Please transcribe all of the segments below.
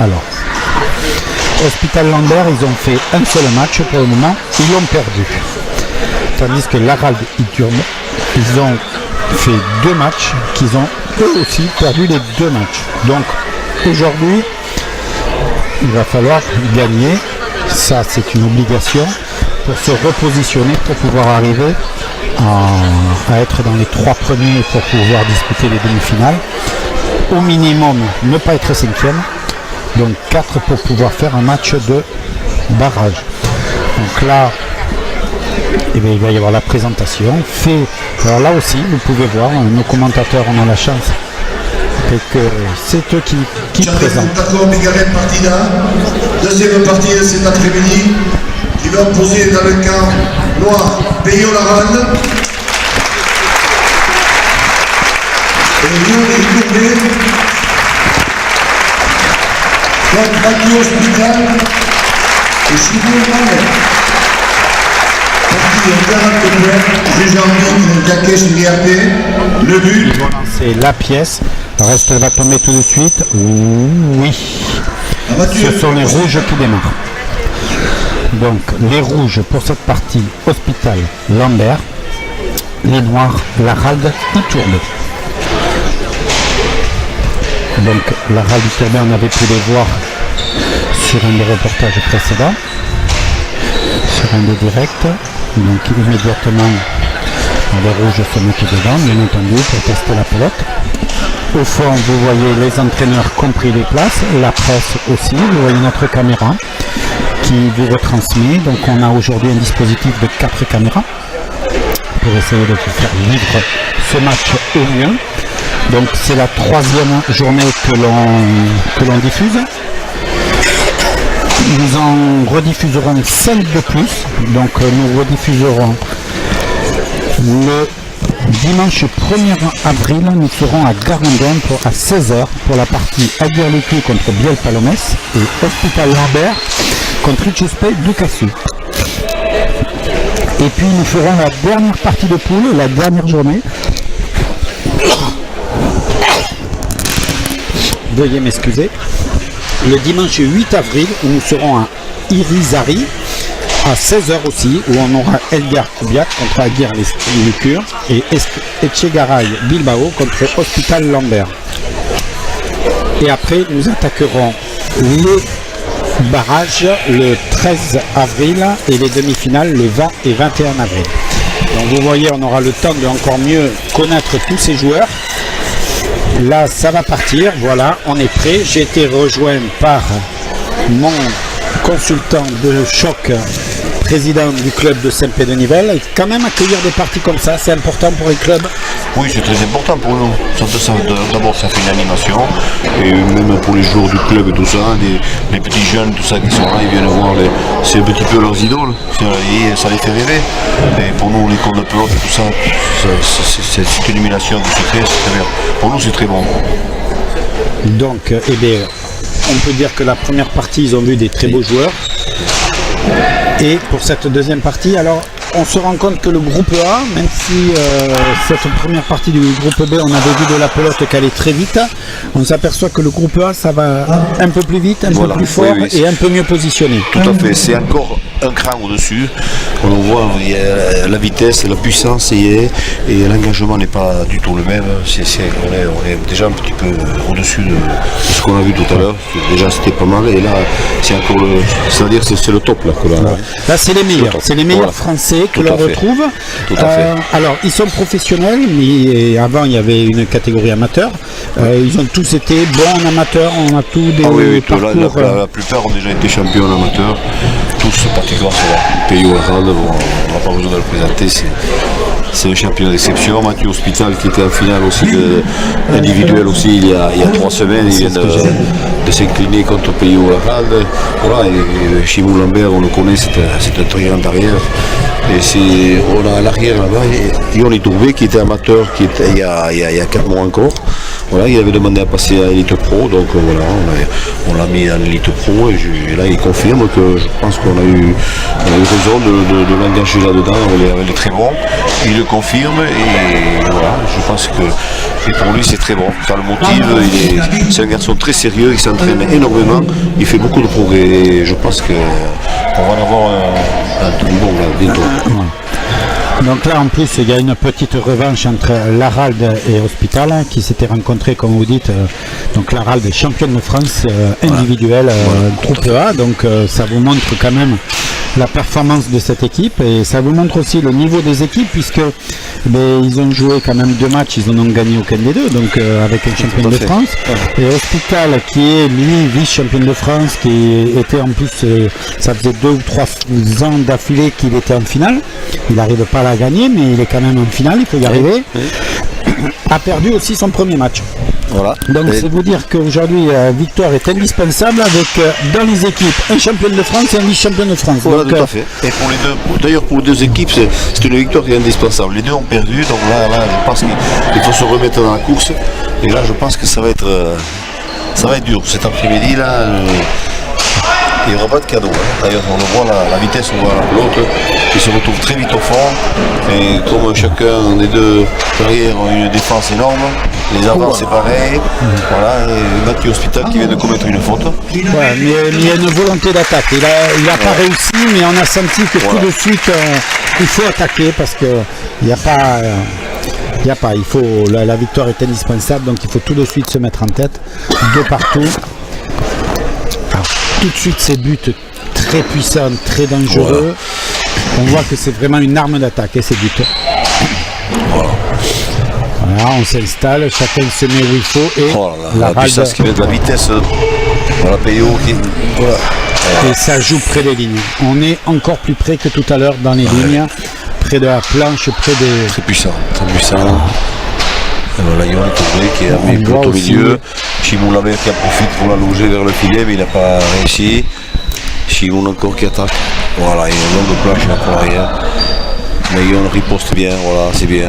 Alors, Hospital Lambert, ils ont fait un seul match pour le moment, ils l'ont perdu. Tandis que l'Arald Iturbe, ils ont fait 2 matchs, qu'ils ont eux aussi perdu les 2 matchs. Donc aujourd'hui, il va falloir gagner, ça c'est une obligation, pour se repositionner, pour pouvoir arriver à être dans les 3 premiers pour pouvoir disputer les demi-finales. Au minimum, ne pas être 5e. Donc 4 pour pouvoir faire un match de barrage. Donc là, eh bien, il va y avoir la présentation. Alors là aussi, vous pouvez voir, nos commentateurs, on a la chance que c'est eux qui présentent. Deuxième partie de cet après-midi, qui va opposer dans le camp noir Peyo-Larande et Lyon et Courbet. Mathieu Hospital et Chibou Lambert. Parti de 40 points, Jean-Jean Jacques Chiriapé, le but. Ils vont lancer la pièce. Le reste, elle va tomber tout de suite. Oui. Ce sont les rouges qui démarrent. Donc, les rouges pour cette partie, Hospital Lambert. Les noirs, l'Arald Iturbe. Donc la rallye Iturbe, on avait pu les voir sur un des reportages précédents, sur un des directs. Donc immédiatement les rouges se mettent dedans, bien entendu, pour tester la pelote. Au fond, vous voyez les entraîneurs compris les places, la presse aussi, vous voyez notre caméra qui vous retransmet. Donc on a aujourd'hui un dispositif de 4 caméras pour essayer de vous faire vivre ce match au mieux. Donc c'est la 3e journée que l'on diffuse. Nous en rediffuserons 5 de plus. Donc nous rediffuserons le dimanche 1er avril. Nous serons à Garandon à 16h pour la partie Aguirre-Lécu contre Biel-Palomès et Hospital Lambert contre Ichuspe Ducassou. Et puis nous ferons la dernière partie de poule, la dernière journée. Veuillez m'excuser. Le dimanche 8 avril, où nous serons à Irizarry, à 16h aussi, où on aura Elgar Koubiak contre Aguirre-Lécu et Echegaray Bilbao contre Hospital Lambert. Et après, nous attaquerons les barrages le 13 avril et les demi-finales le 20 et 21 avril. Donc vous voyez, on aura le temps de encore mieux connaître tous ces joueurs. Là, ça va partir. Voilà, on est prêt. J'ai été rejoint par mon consultant de choc, président du club de Saint-Pé-de-Nivelle. Et quand même accueillir des parties comme ça, c'est important pour les clubs. Oui, c'est très important pour nous. D'abord, ça fait une animation. Et même pour les joueurs du club et tout ça, les petits jeunes, tout ça qui sont là, ils viennent voir. C'est un petit peu leurs idoles. Ça les fait rêver. Et pour nous, l'école de pelote et tout ça, c'est une élimination qui se fait. Pour nous, c'est très bon. Donc, eh bien, on peut dire que la première partie, ils ont vu des très beaux joueurs. Et pour cette deuxième partie, alors on se rend compte que le groupe A, même si cette première partie du groupe B, on avait vu de la pelote qu'elle est très vite, on s'aperçoit que le groupe A, ça va un peu plus vite, un peu plus fort et un peu mieux positionné. Tout à fait, c'est encore un cran au-dessus. On voit la vitesse, la puissance et l'engagement n'est pas du tout le même. On est déjà un petit peu au-dessus de ce qu'on a vu tout à l'heure. Déjà c'était pas mal et là c'est encore c'est-à-dire c'est le top là. Là c'est les meilleurs français que l'on retrouve. Tout à fait. Alors ils sont professionnels, mais avant il y a une catégorie amateur. Ils ont tous été bons en amateur, on a tous des parcours. La plupart ont déjà été champions en amateur. Tous particulièrement sur le pays Larande, on n'a pas besoin de le présenter, c'est un champion d'exception. Mathieu Hospital qui était en finale aussi individuel aussi il y a 3 semaines, il vient de s'incliner contre le pays Larande. Voilà, et Chibou Lambert, on le connaît, c'est un triangle d'arrière. Et on a à l'arrière là-bas, Yon Iturbe qui était amateur il y a 4 mois encore. Voilà, il avait demandé à passer à Elite Pro, donc voilà, on l'a mis dans l'élite pro et là il confirme que je pense qu'on a eu raison de l'engager là-dedans avec les très bons. Il le confirme et voilà, je pense que pour lui c'est très bon. Ça le motive, c'est un garçon très sérieux, il s'entraîne énormément, il fait beaucoup de progrès et je pense qu'on va en avoir un tout bon là, bientôt. Donc là en plus il y a une petite revanche entre l'Arald et Hospital qui s'étaient rencontrés comme vous dites. Donc l'Arald est championne de France individuelle groupe A, donc ça vous montre quand même la performance de cette équipe et ça vous montre aussi le niveau des équipes puisque ils ont joué quand même 2 matchs, ils n'en ont gagné aucun des deux, donc avec un champion de France et Hospital qui est lui vice-championne de France, qui était en plus ça faisait 2 ou 3 ans d'affilée qu'il était en finale, il n'arrive pas à la gagner mais il est quand même en finale, il faut y arriver. A perdu aussi son premier match. Voilà. Donc c'est vous dire qu'aujourd'hui victoire est indispensable avec dans les équipes un champion de France et un vice-champion de France. Voilà, donc, tout à fait. Et pour les deux, d'ailleurs pour les deux équipes, c'est une victoire qui est indispensable. Les deux ont perdu, donc là je pense qu'il faut se remettre dans la course. Et là je pense que ça va être dur. Cet après-midi là, il n'y aura pas de cadeau. D'ailleurs on le voit la vitesse, on voit l'autre qui se retrouve très vite au fond. Et comme chacun des deux derrière a une défense énorme, les avants c'est pareil. Voilà, et Mathieu Hospital qui vient de commettre une faute. ouais, mais il y a une volonté d'attaque. Il n'a pas réussi, mais on a senti que tout de suite il faut attaquer parce que il n'y a pas. Il faut la victoire est indispensable, donc il faut tout de suite se mettre en tête de partout. Alors, tout de suite ces buts très puissants, très dangereux. On voit que c'est vraiment une arme d'attaque ces buts. Voilà, on s'installe, chacun se met où il faut et la puissance qui vient de la vitesse. Voilà, PO qui. Voilà. Et ça joue près des lignes. On est encore plus près que tout à l'heure dans les lignes, près de la planche, près des. Très puissant, très puissant. Et voilà, Yohan Touré qui a mis plutôt au milieu. Chimon Labert qui en profite pour la loger vers le filet, mais il n'a pas réussi. Chimon encore qui attaque. Voilà, il y a une longue planche là pour l'arrière. Mais Yohan riposte bien, voilà, c'est bien.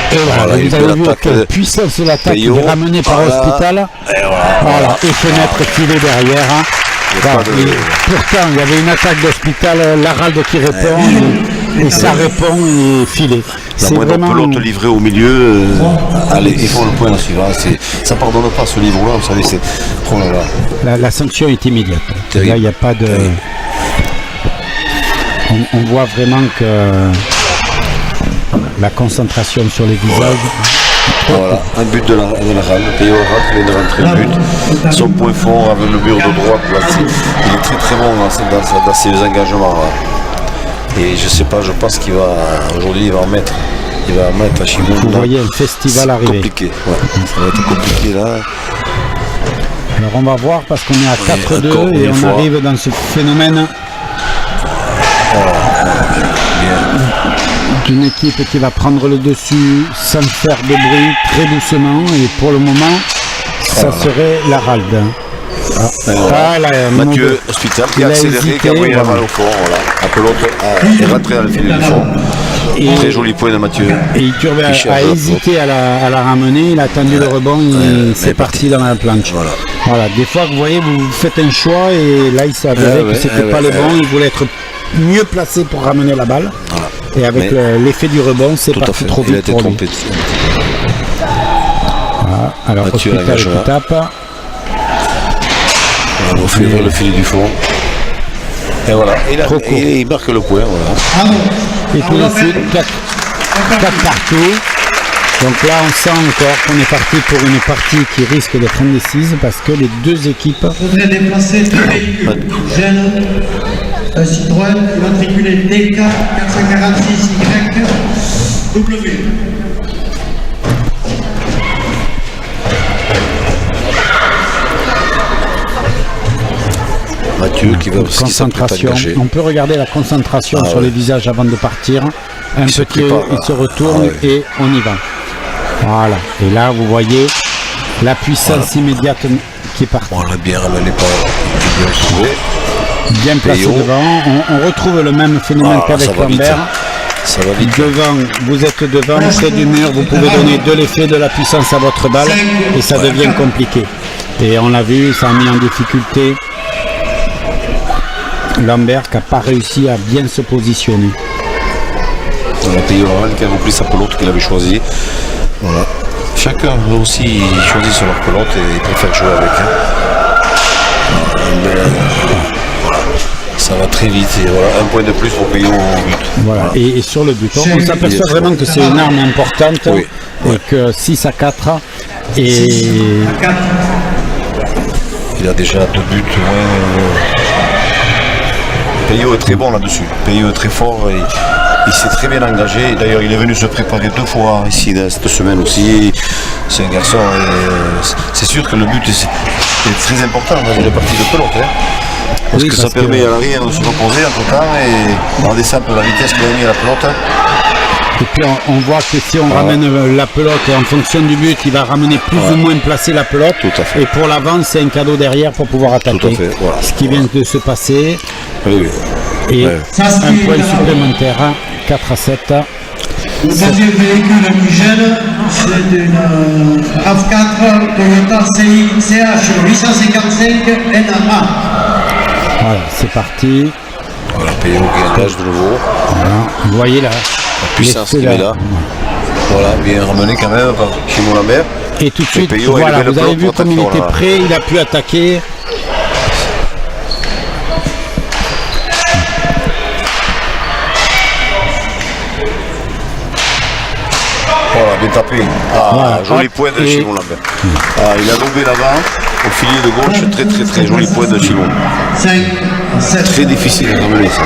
Et voilà, vous avez vu quelle puissance de l'attaque qui est ramenée par Hospital. Voilà, et fenêtre filée derrière. Pourtant, il y avait une attaque d'Hospital, l'Arald qui répond, et ça répond et filé. La moindre pelote livrée au milieu, allez, ils font le point là suivant. Ça ne pardonne pas ce livre-là, vous savez, c'est. Oh là là. La sanction est immédiate. Là, il n'y a pas de. On voit vraiment que la concentration sur les visages. Voilà, un but de la RAL, le PO RAL qui vient de rentrer le but. Son point fort avec le mur de droite, il est très très bon dans ses engagements. Là. Et je sais pas, je pense qu'il va aujourd'hui il va en mettre à Chimon. Vous voyez un festival arriver. Compliqué, ouais. Ça va être compliqué là. Alors on va voir parce qu'on est à 4-2 et on arrive dans ce phénomène. Une équipe qui va prendre le dessus sans faire de bruit, très doucement, et pour le moment ça serait l'Arald. Mathieu Hospital qui a accéléré, qui a envoyé la balle au fond, voilà. Un peu l'autre est rentré dans le filet du fond. Très joli point de Mathieu. Et Iturbe a hésité à la ramener, il a attendu le rebond et c'est parti dans la planche. Voilà, des fois vous voyez, vous faites un choix et là il s'est avéré que c'était pas le bon, il voulait être mieux placé pour ramener la balle. Voilà. Et avec l'effet du rebond, c'est parti trop vite pour lui. Voilà. Alors Mathieu Hospital qui tape. On va faire le filet du fond. Et voilà, il marque le point. Voilà. Et tout de suite, 4 partout. Donc là, on sent encore qu'on est parti pour une partie qui risque d'être indécise parce que les deux équipes. Je voudrais déplacer deux véhicules. Jeune, un Citroën, matriculé DK 446YW. Mathieu qui va concentration. On peut regarder la concentration sur les visages avant de partir. Un petit, il se retourne et on y va. Voilà. Et là, vous voyez la puissance immédiate qui est partie. On l'a bien ramené par bien placé devant. On retrouve le même phénomène qu'avec Lambert. Ça va vite. Devant, vous êtes devant, près du mur, vous pouvez donner de l'effet, de la puissance à votre balle et ça devient compliqué. Et on l'a vu, ça a mis en difficulté Lambert qui n'a pas réussi à bien se positionner. Voilà, Pays Oral qui a repris sa pelote qu'il avait choisie. Voilà. Chacun aussi choisit sur leur pelote et il préfère jouer avec. Voilà. Ça va très vite et voilà, un point de plus pour Pays au but. Voilà. Et sur le but, on s'aperçoit vraiment que c'est une arme importante et que 6 à 4 et il a déjà 2 buts. Peyo est très bon là-dessus. Peyo est très fort. Il s'est très bien engagé. D'ailleurs, il est venu se préparer 2 fois ici cette semaine aussi. C'est un garçon. C'est sûr que le but est très important dans une partie de pelote. Parce que ça permet à l'arrière de se reposer entre temps et on descend un peu la vitesse qu'il a mis à la pelote. Et puis on voit que si on ramène la pelote en fonction du but, il va ramener plus ou moins placer la pelote. Tout à fait. Et pour l'avant, c'est un cadeau derrière pour pouvoir attaquer. Tout à fait, voilà. Ce qui vient de se passer. Oui. Et un point supplémentaire, 4 à 7. Le deuxième véhicule qui gêne, c'est une RAV4 Toyota CH 855 NA. Voilà, c'est parti. Voilà, Peyo qui engage de nouveau. Voilà. Vous voyez là. La puissance qu'il met là. Voilà, bien ramené quand même par Simon Lambert. Et tout de suite, Peyo, voilà, vous avez vu pour comme il attaquer, était voilà. prêt, il a pu attaquer. Voilà, bien tapé. Voilà. Joli point de Et- Simon Lambert. Il a lobé l'avant, au filet de gauche, très joli point de Simon. 5 à 7. Très difficile à ramener ça.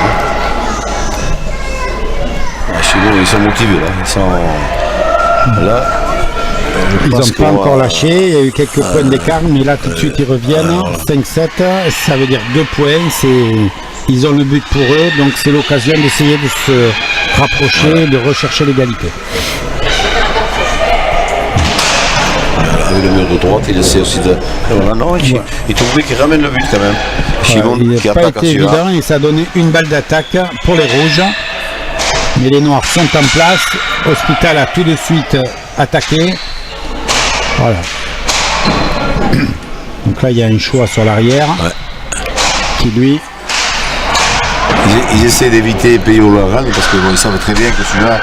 Simon, ils sont motivés là. Ils sont là. Ils n'ont pas encore lâché, il y a eu quelques points d'écart, mais là tout de suite ils reviennent. 5-7, ça veut dire 2 points. Ils ont le but pour eux, donc c'est l'occasion d'essayer de se rapprocher, de rechercher l'égalité. Avec le mur de droite, il essaie aussi de. Voilà, non, il trouvait qu'il ramène le but quand même. Simon Il qui n'a pas attaque à été celui-là. évident et ça a donné une balle d'attaque pour les rouges. Mais les noirs sont en place. Hospital a tout de suite attaqué. Voilà. Donc là il y a un choix sur l'arrière qui lui. Ils essaient d'éviter Peyo Laral parce qu'ils savent très bien que celui-là,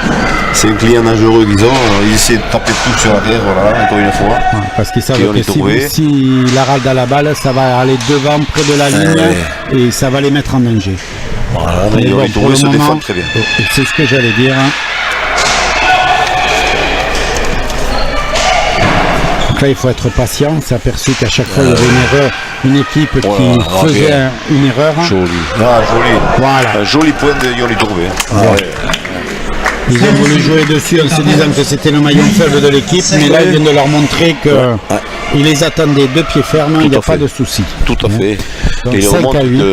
c'est un client dangereux qu'ils ont. Ils essaient de taper tout sur l'arrière, voilà, encore une fois. Parce qu'ils savent Et on que est trouvé. si l'Arald a la balle, ça va aller devant, près de la ligne, et ça va les mettre en danger. Voilà, Mais mais bon, ils pour le se moment, défendent très bien. c'est ce que j'allais dire. Donc là, il faut être patient. On s'est aperçu qu'à chaque fois, il y avait une erreur, une équipe qui faisait bien. une erreur. Joli. Ah, joli. Voilà. Un joli point de Yoli Tourbé. Ils ont voulu jouer dessus en se disant que c'était le maillon faible de l'équipe, mais là, ils viennent de leur montrer qu'ils les attendaient de pied ferme, il n'y a à pas fait. de souci. Tout à fait. Donc, Et il 5 remonte à 8.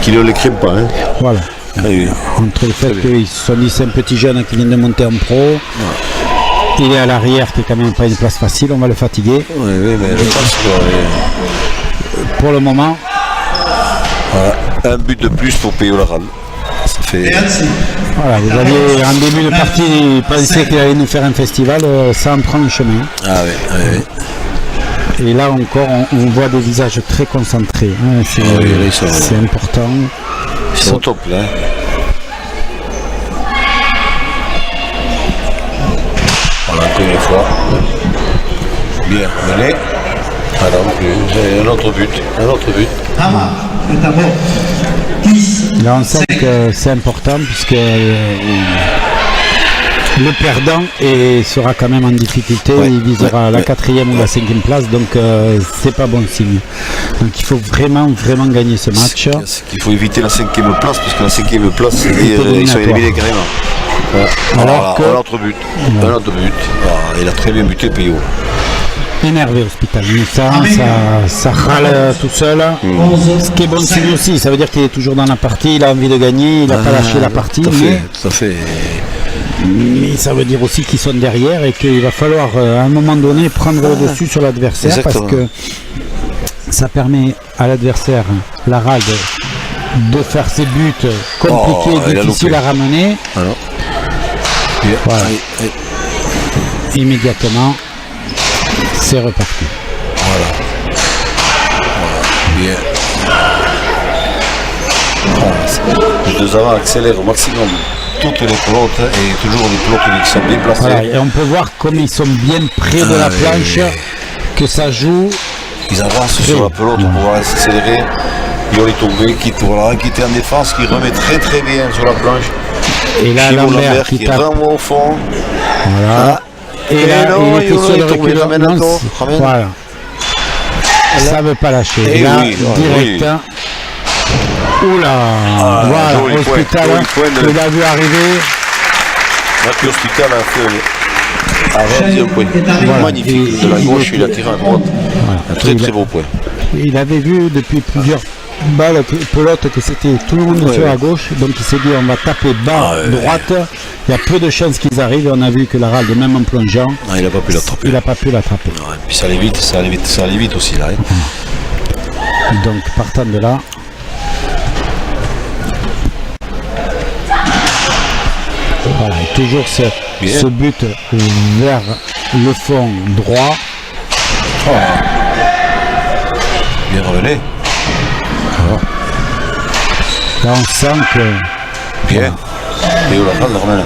qu'il ne les crème pas. Hein. Voilà. Ah oui. Entre le fait qu'ils se sont dit c'est un petit jeune qui vient de monter en pro, il est à l'arrière qui est quand même pas une place facile, on va le fatiguer. Oui, mais je pense que Pour le moment, voilà, un but de plus pour Peyo Laral. Ça fait. voilà, vous aviez en début de partie pensé qu'il allait nous faire un festival, ça en prend le chemin. Ah oui. Et là encore, on voit des visages très concentrés. Hein, c'est c'est important. Ils sont au top là. Voilà, encore une fois. Bien mené. Ah non plus. Un autre but. Hamar, le tableau. 10. Là, on sent que c'est important puisque le perdant sera quand même en difficulté. Il visera la 4e ou la 5e place, donc c'est pas bon signe. Donc il faut vraiment gagner ce match. Il faut éviter la 5e place parce que la 5e place, ils sont éliminés carrément. Alors que- un autre but. Voilà, il a très bien buté Peyo. Énervé Hospital, mais ça râle tout seul. Ce qui est bon signe aussi, ça veut dire qu'il est toujours dans la partie, il a envie de gagner, il n'a pas lâché la partie, Tout à fait. mais ça veut dire aussi qu'ils sont derrière et qu'il va falloir à un moment donné prendre le dessus sur l'adversaire parce Exactement. que ça permet à l'adversaire, l'Arald, de faire ses buts compliqués, il a difficiles loupé. à ramener. Alors. Voilà. Immédiatement, c'est reparti. Bien. Les deux avants accélèrent au maximum toutes les pelotes et toujours des pelotes qui sont bien placées. Voilà, et on peut voir comme ils sont bien près de la planche, que ça joue. Ils avancent sur la pelote pour pouvoir accélérer. Yoli Tourbé qui était en défense, qui remet très très bien sur la planche. Et là, Chimo Lambert qui est tape. vraiment au fond. Voilà. Et là, non, il était sur le Tourbé recul. ramène Non, encore, c'est- ramène. Voilà. Ça ne veut pas lâcher. Et Et là, oui, direct. oui. Oula, voilà, joli point, Hospital, joli point de- il a vu arriver. Mathieu Hospital a réalisé un point Voilà. magnifique Et- de la et- gauche, il a tiré à droite. Voilà. Un très Il très a- beau point. Il avait vu depuis plusieurs balles, pelotes, que c'était tout le monde Ouais, sur ouais. la gauche. Donc il s'est dit, on va taper bas, droite. Il y a peu de chances qu'ils arrivent. On a vu que l'Aralde, même en plongeant, Ah, il n'a pas pu l'attraper. il n'a pas pu l'attraper. Ouais, puis ça allait vite, ça allait vite aussi là. Hein. Donc partant de là, voilà, et toujours Bien. ce but vers le fond droit. Bien revenu. Là on sent que Bien. Et on la remène.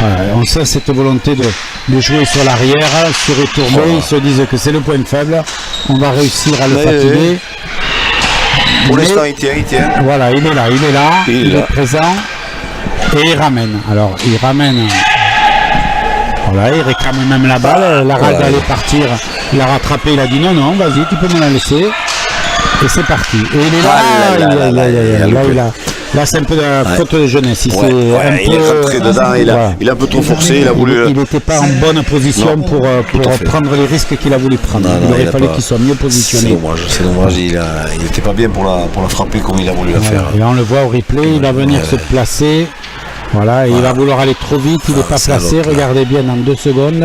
voilà, on sent cette volonté de jouer sur l'arrière, sur retourner. Ils se disent que c'est le point faible. On va réussir à le Ouais, fatiguer. Pour Mais- l'instant, il tient. Voilà, il est là, il est présent et il ramène. Alors, il ramène. Voilà, il réclame même la balle. L'Aralde allait partir, il a rattrapé, il a dit non, non, vas-y, tu peux me la laisser. Et c'est parti. Et il est là. Ah là là là là, Là, il a- là, c'est un peu de la faute de jeunesse. Il, s'est un il est peu- rentré dedans, il voilà. a un peu trop forcé, il a voulu. Il n'était pas en bonne position Non, pour tout à fait. prendre les risques qu'il a voulu prendre. Non, il non, aurait a fallu pas- qu'il soit mieux C'est positionné. dommage, il n'était pas bien pour la frapper comme il a voulu la Voilà. faire. Et là on le voit au replay, il va venir se placer. Voilà, et il va vouloir aller trop vite, il n'est pas c'est placé. l'autre, là. Regardez bien dans 2 secondes.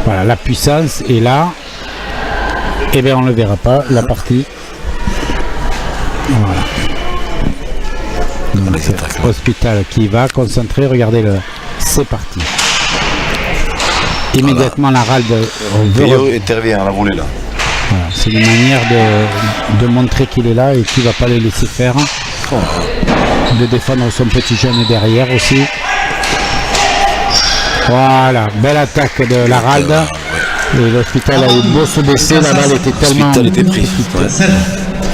Voilà, la puissance est là. Et bien on ne le verra pas, la partie. Voilà. Donc, les attaques, là. Hospital qui va concentrer, regardez-le. C'est parti. Immédiatement l'Aralde veut Peyo intervient à la volée là. voilà, c'est une manière de montrer qu'il est là et qu'il ne va pas les laisser faire. De défendre son petit jeune derrière aussi. Voilà, belle attaque de l'Aralde. Et l'Hospital a eu beau se baisser, la balle était tellement. L'Hospital était pris. Ouais.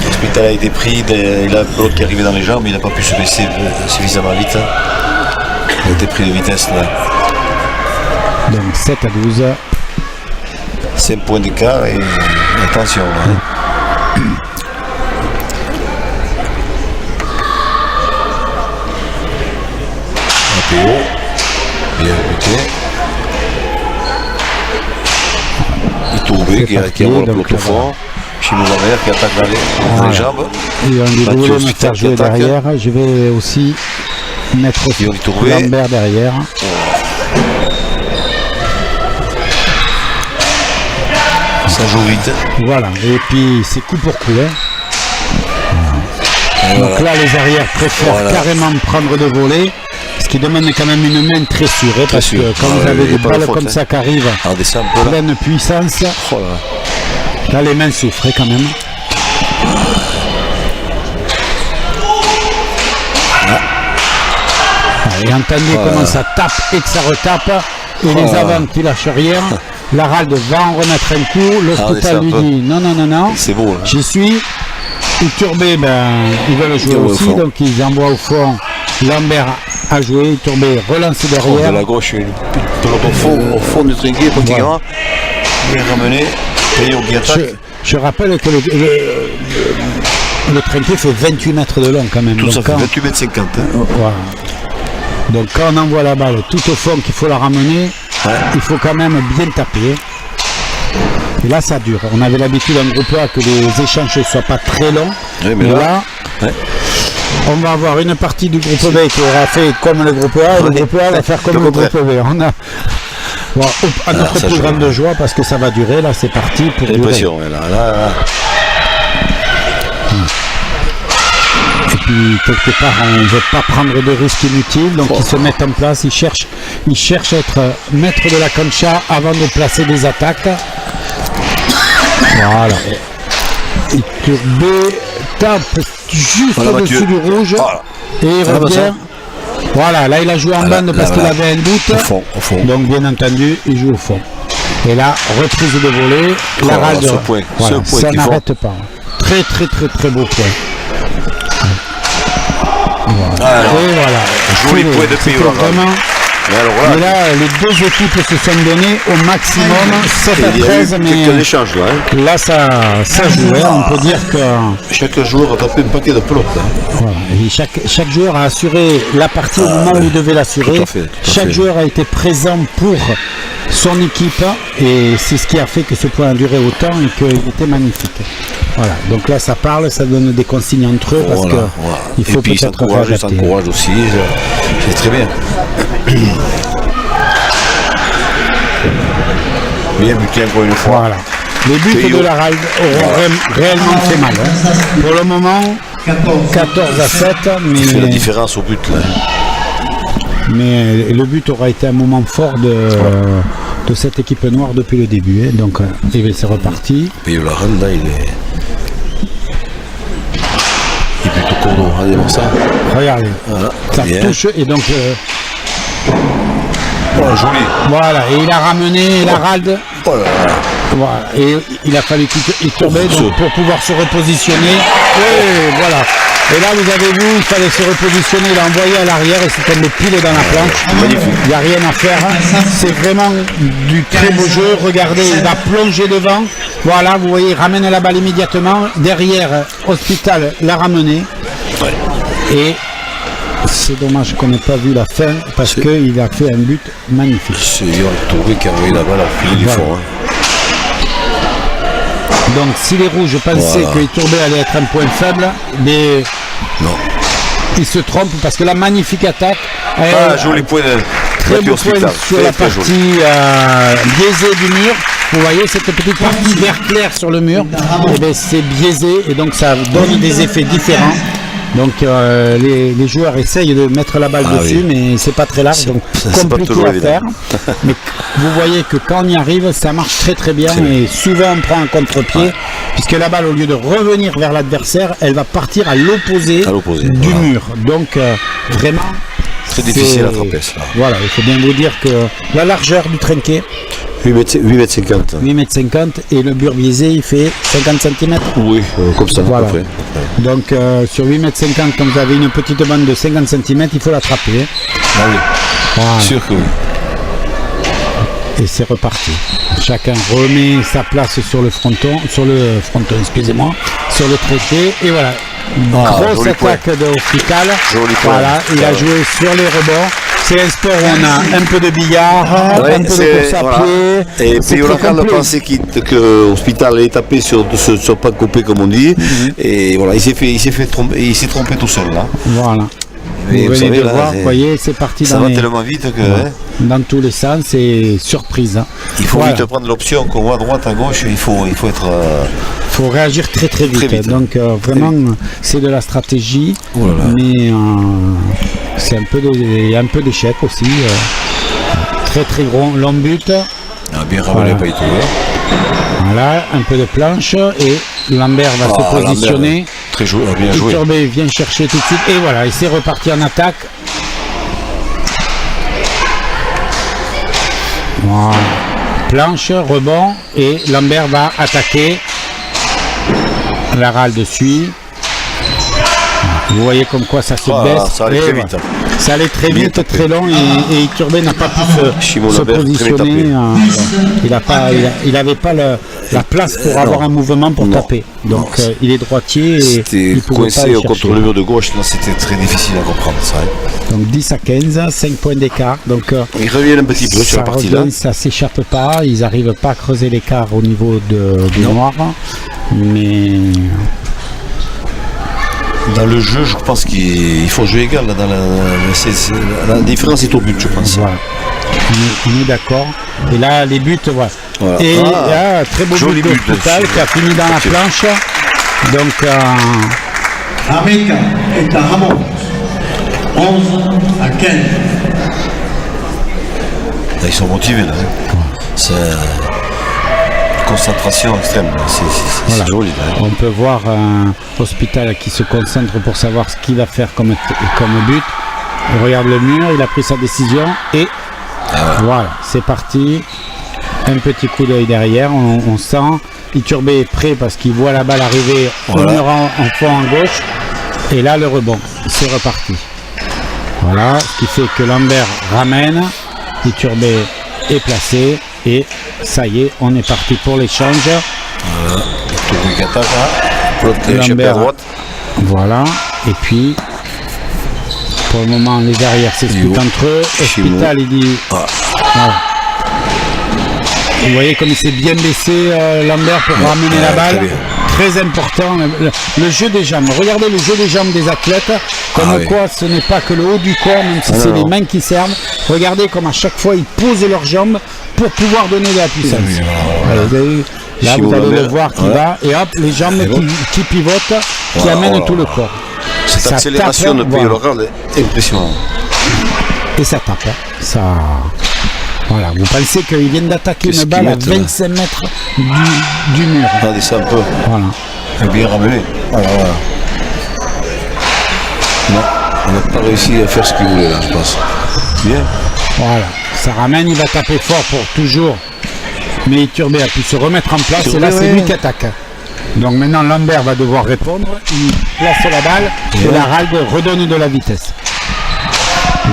L'Hospital a été pris, il a l'autre qui est arrivé dans les jambes, il n'a pas pu se baisser suffisamment vite. Il a été pris de vitesse là. Donc 7 à 12. 5 points d'écart et attention là. Hein. APO, bien buté. Et Tourbé qui envoie le donc, peloton fort. Chimo Lambert qui attaque dans les jambes. Et on lui Mathieu voulait me Hospital faire qui jouer attaque. derrière. Je vais aussi mettre Et on est trouvé. Lambert derrière. Ça joue vite. Voilà, et puis c'est coup pour coup. Hein. Donc là, les arrières préfèrent Voilà. carrément prendre de voler, ce qui demande quand même une main très sûre. Hein, parce sûr. que quand Ah vous ouais, avez y a des pas de balles faute, comme hein. ça qui arrivent, Alors descend un peu là. pleine puissance, Oh là. là les mains souffrent quand même. Et entendez comment ça tape et que ça retape, et les avants qui lâchent rien. L'Aralde va en remettre un coup, l'Hospital descend un lui peu. dit non, non, non, non. C'est beau. Hein. J'y suis. Et Turbé, ils veulent jouer envoient au aussi, fond. donc ils envoient au fond. Lambert a joué, Turbé relance De derrière. la gauche, une pelote au fond du trinquet, pratiquement. Bien ramené. Peyo qui attaque. Je rappelle que le trinquet fait 28 mètres de long quand même. Tout Donc ça fait quand- 28 mètres 50. Hein. voilà. Donc quand on envoie la balle tout au fond qu'il faut la ramener, il faut quand même bien taper. Et là ça dure. On avait l'habitude en groupe A que les échanges ne soient pas très longs. Oui, mais là, ouais. On va avoir une partie du groupe B qui aura fait comme le groupe A et le groupe A va faire comme le groupe B. On a bon, à notre ça plus joue. grande joie parce que ça va durer. Là c'est parti pour durer. L'impression, là. puis quelque part on ne veut pas prendre de risques inutiles, donc ils se mettent en place, ils cherchent à être maître de la cancha avant de placer des attaques. Voilà. Iturbé tape juste au-dessus du rouge et il revient. Voilà, là il a joué en bande parce qu'il avait un doute. Au fond. Donc bien entendu, il joue au fond. Et là, reprise de volée, l'Aralde, voilà, ça n'arrête pas. Très beau point. Voilà. Et voilà. Joli point de Pays vraiment. Mais là, les deux équipes se sont données au maximum 7-13, mais là ça joue, on peut dire que chaque joueur a tapé un paquet de pelotes. Voilà. Et chaque joueur a assuré la partie au moment où il devait l'assurer. Chaque joueur a été présent pour son équipe et c'est ce qui a fait que ce point a duré autant et qu'il était magnifique. Voilà, donc là ça parle, ça donne des consignes entre eux parce que il faut peut-être réadapter. Ça encourage aussi, c'est très bien. Bien buté encore une fois. Voilà. Les buts de l'Aralde auront réellement fait mal. Pour le moment, 14-7, mais il fait la différence au but là. Mais le but aura été un moment fort de cette équipe noire depuis le début. Donc, c'est reparti. Et l'Aralde là, il est plutôt court, regardez ça. Regardez, voilà. Ça touche et donc. Joli. Voilà, et il a ramené l'Aralde. Voilà. Et il a fallu qu'il tourne pour pouvoir se repositionner. Et voilà. Et là, vous avez vu, il fallait se repositionner, il a envoyé à l'arrière et c'est tombé pile dans la planche. Magnifique. Il n'y a rien à faire. C'est vraiment du très beau jeu. Regardez, il va plonger devant. Voilà, vous voyez, il ramène la balle immédiatement. Derrière, Hospital l'a ramené. Ouais. Et c'est dommage qu'on n'ait pas vu la fin parce qu'il a fait un but magnifique. C'est Touré qui a envoyé la balle à filer du fond. Donc si les rouges pensaient que Iturbé allait être un point faible, mais non. Ils se trompent parce que la magnifique attaque. Joli point de très beau point sur la partie biaisée du mur. Vous voyez cette petite partie vert clair sur le mur, et bien c'est biaisé et donc ça donne des effets différents. Donc les joueurs essayent de mettre la balle dessus, mais c'est pas très large, donc compliqué à faire. Mais vous voyez que quand on y arrive, ça marche très bien et souvent on prend un contre-pied, puisque la balle, au lieu de revenir vers l'adversaire, elle va partir à l'opposé du mur. Donc vraiment très difficile à attraper ça. Voilà, il faut bien vous dire que la largeur du trinquet 8,50 m. 8,50 m et le mur biaisé il fait 50 cm. Oui, comme ça, voilà. à peu près. Donc sur 8,50 m, quand vous avez une petite bande de 50 cm, il faut l'attraper. Ah oui, voilà. Sûr que oui. Et c'est reparti. Chacun remet sa place sur le fronton, excusez-moi, sur le traité. Et voilà, grosse attaque de Hospital. Voilà, il a joué sur les rebonds. C'est un sport où on a un peu de billard, un peu de course à pied. Et puis on pensait que Hospital allait taper sur pas coupé comme on dit. Et voilà, il s'est trompé tout seul là. Voilà. Vous venez de voir, vous voyez, c'est parti ça va tellement vite que dans tous les sens, c'est surprise. Il faut vite prendre l'option qu'on voit à droite, à gauche, il faut être. Il faut réagir très vite. Donc vraiment, c'est de la stratégie, mais c'est il y a un peu d'échec aussi. Très long but. Bien ramené pas Iturbé. Voilà, un peu de planche et Lambert va se positionner. Très bien joué. Iturbé vient chercher tout de suite et voilà, il s'est reparti en attaque. Voilà. Planche, rebond et Lambert va attaquer. L'Aralde suit. Vous voyez comme quoi ça se baisse. Ça allait très vite. Ça allait très vite, très long et Iturbé n'a pas pu se positionner. Il n'avait pas la place pour avoir un mouvement pour taper. Donc il est droitier et il pouvait pas aller contre le mur de gauche, là c'était très difficile à comprendre ça. Donc 10 à 15, 5 points d'écart. Donc ils reviennent un petit peu sur la partie là. Ça s'échappe pas, ils n'arrivent pas à creuser l'écart au niveau du noir. Mais dans le jeu, je pense qu'il faut jouer égal. Là, la différence est au but, je pense. Voilà. On est d'accord. Et là, les buts, voilà. Et très beau but d'Hospital qui a fini dans la planche. Donc, Armeca est à Ramon. 11 à 15. Là, ils sont motivés là. C'est concentration extrême. C'est joli là. On peut voir un Hospital qui se concentre pour savoir ce qu'il va faire comme but. Il regarde le mur, il a pris sa décision et voilà, c'est parti. Un petit coup d'œil derrière, on sent Iturbé est prêt parce qu'il voit la balle arriver au mur en fond en gauche. Et là le rebond, c'est reparti. Voilà, ce qui fait que Lambert ramène, Iturbé est placé et ça y est, on est parti pour l'échange. Lambert, voilà, et puis pour le moment les arrières s'expliquent entre eux. Hospital il dit voilà. Vous voyez comme il s'est bien baissé Lambert pour ramener la balle. Très important, le jeu des jambes. Regardez le jeu des jambes des athlètes, comme quoi ce n'est pas que le haut du corps, même si c'est les mains qui servent. Regardez comme à chaque fois ils posent leurs jambes pour pouvoir donner de la puissance. Là vous allez le voir qui va, et hop, les jambes qui pivotent, qui amènent tout le corps. Cette accélération de Pio Loral est impressionnante. Et ça tape, ça... Voilà, vous pensez qu'ils viennent d'attaquer une balle à 25 mètres du mur. Regardez ça un peu. Voilà. Et bien ramené. Voilà. Non, on n'a pas réussi à faire ce qu'il voulait là, je pense. Bien. Voilà, ça ramène, il va taper fort pour toujours. Mais Iturbé a pu se remettre en place et là c'est lui qui attaque. Donc maintenant Lambert va devoir répondre, il place la balle et la Ralde redonne de la vitesse.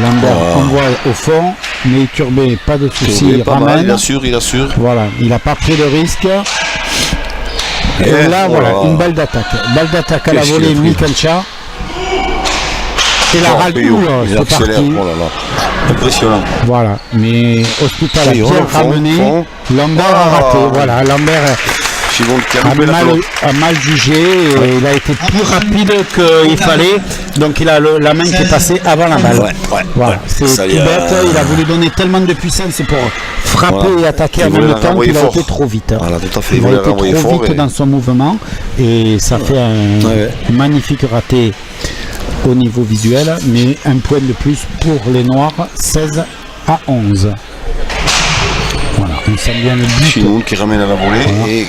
Lambert envoie au fond, mais Iturbé, pas de souci, il ramène. Il assure. Voilà, il n'a pas pris de risque. Et là, voilà, une balle d'attaque. Balle d'attaque à la volée, Mikancha. Et la Ralde, c'est parti. Impressionnant. Voilà, mais Hospital a bien ramené. Lambert a raté. Voilà, Lambert a mal jugé et il a été plus rapide qu'il fallait, donc il a la main qui est passée avant la balle. Voilà, c'est tout bête, il a voulu donner tellement de puissance pour frapper et attaquer en même temps qu'il a été trop vite. Voilà, tout à fait. Il a été trop vite dans son mouvement et ça fait un magnifique raté au niveau visuel, mais un point de plus pour les Noirs, 16 à 11. Voilà, on sent bien le but. Chinoun qui ramène à la volée et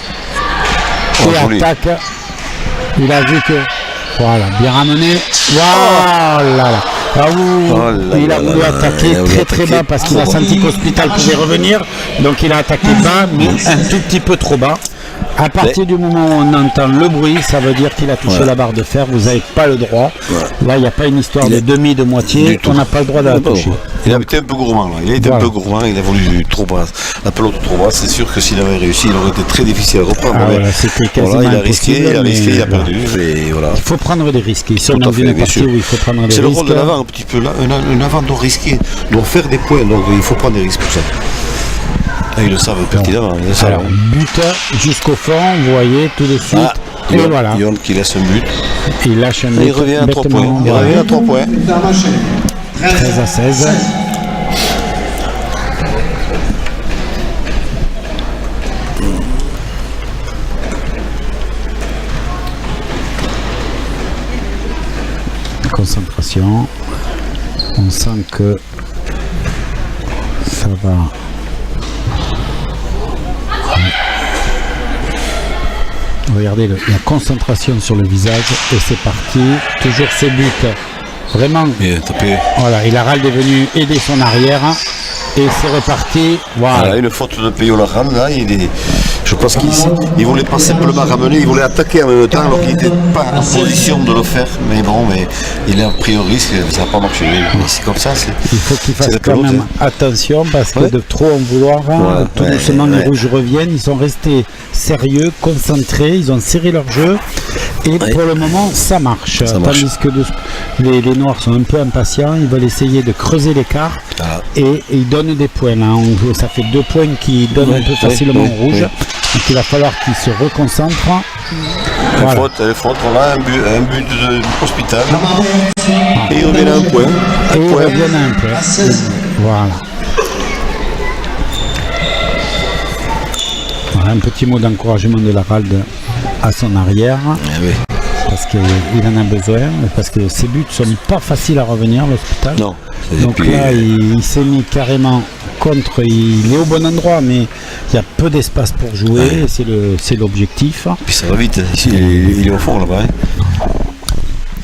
attaque. Il a vu que voilà, bien ramené. Voilà. Il a voulu attaquer très bas parce qu'il a senti qu'Hospital pouvait revenir. Donc il a attaqué bas, mais un tout petit peu trop bas. À partir du moment où on entend le bruit, ça veut dire qu'il a touché la barre de fer. Vous n'avez pas le droit. Là, il n'y a pas une histoire de demi, de moitié. On n'a pas le droit de la toucher. Il a été un peu gourmand. Là. Il a été un peu gourmand. Il a voulu trop bas. La pelote trop bas. C'est sûr que s'il avait réussi, il aurait été très difficile à reprendre. C'était quasiment il a risqué, il a perdu. Et voilà. Il faut prendre des risques. Ils sont dans une partie où il faut prendre des risques. C'est le rôle de l'avant un petit peu. Un avant doit risquer, doit faire des points. Donc il faut prendre des risques pour ça. Ils le savent pertinemment. Alors, but jusqu'au fond, vous voyez, tout de suite. Et voilà. Yon qui laisse un but. Il lâche un but. Il revient à 3 points. Il revient à 3 points. 13 à 16. Concentration. On sent que ça va. Regardez la concentration sur le visage et c'est parti. Toujours ce but. Vraiment. Bien tapé. Voilà, il a Ralde est venu aider son arrière et c'est reparti. Voilà, une faute de Pio Loral là. Je pense qu'il voulait pas simplement ramener, il voulait attaquer en même temps alors qu'il n'était pas en position de le faire. Mais bon, il a pris un risque, ça n'a pas marché. Mais c'est comme ça. Il faut qu'il fasse quand même attention parce que de trop en vouloir, tout doucement les rouges reviennent. Ils sont restés sérieux, concentrés, ils ont serré leur jeu et pour le moment ça marche. Tandis que les Noirs sont un peu impatients, ils veulent essayer de creuser l'écart et ils donnent des points. Là. Ça fait 2 points qui donnent un peu facilement au rouge. Donc il va falloir qu'il se reconcentre. Voilà. Faute, voilà, un but de Hospital. Et il revient à un point. Voilà. Voilà. Un petit mot d'encouragement de la Ralde à son arrière. parce qu'il en a besoin, parce que ses buts sont pas faciles à revenir, l'Hospital. Non. Donc là, il s'est mis carrément contre, il est au bon endroit, mais il y a peu d'espace pour jouer, c'est l'objectif. Puis ça va vite, il est au fond là-bas.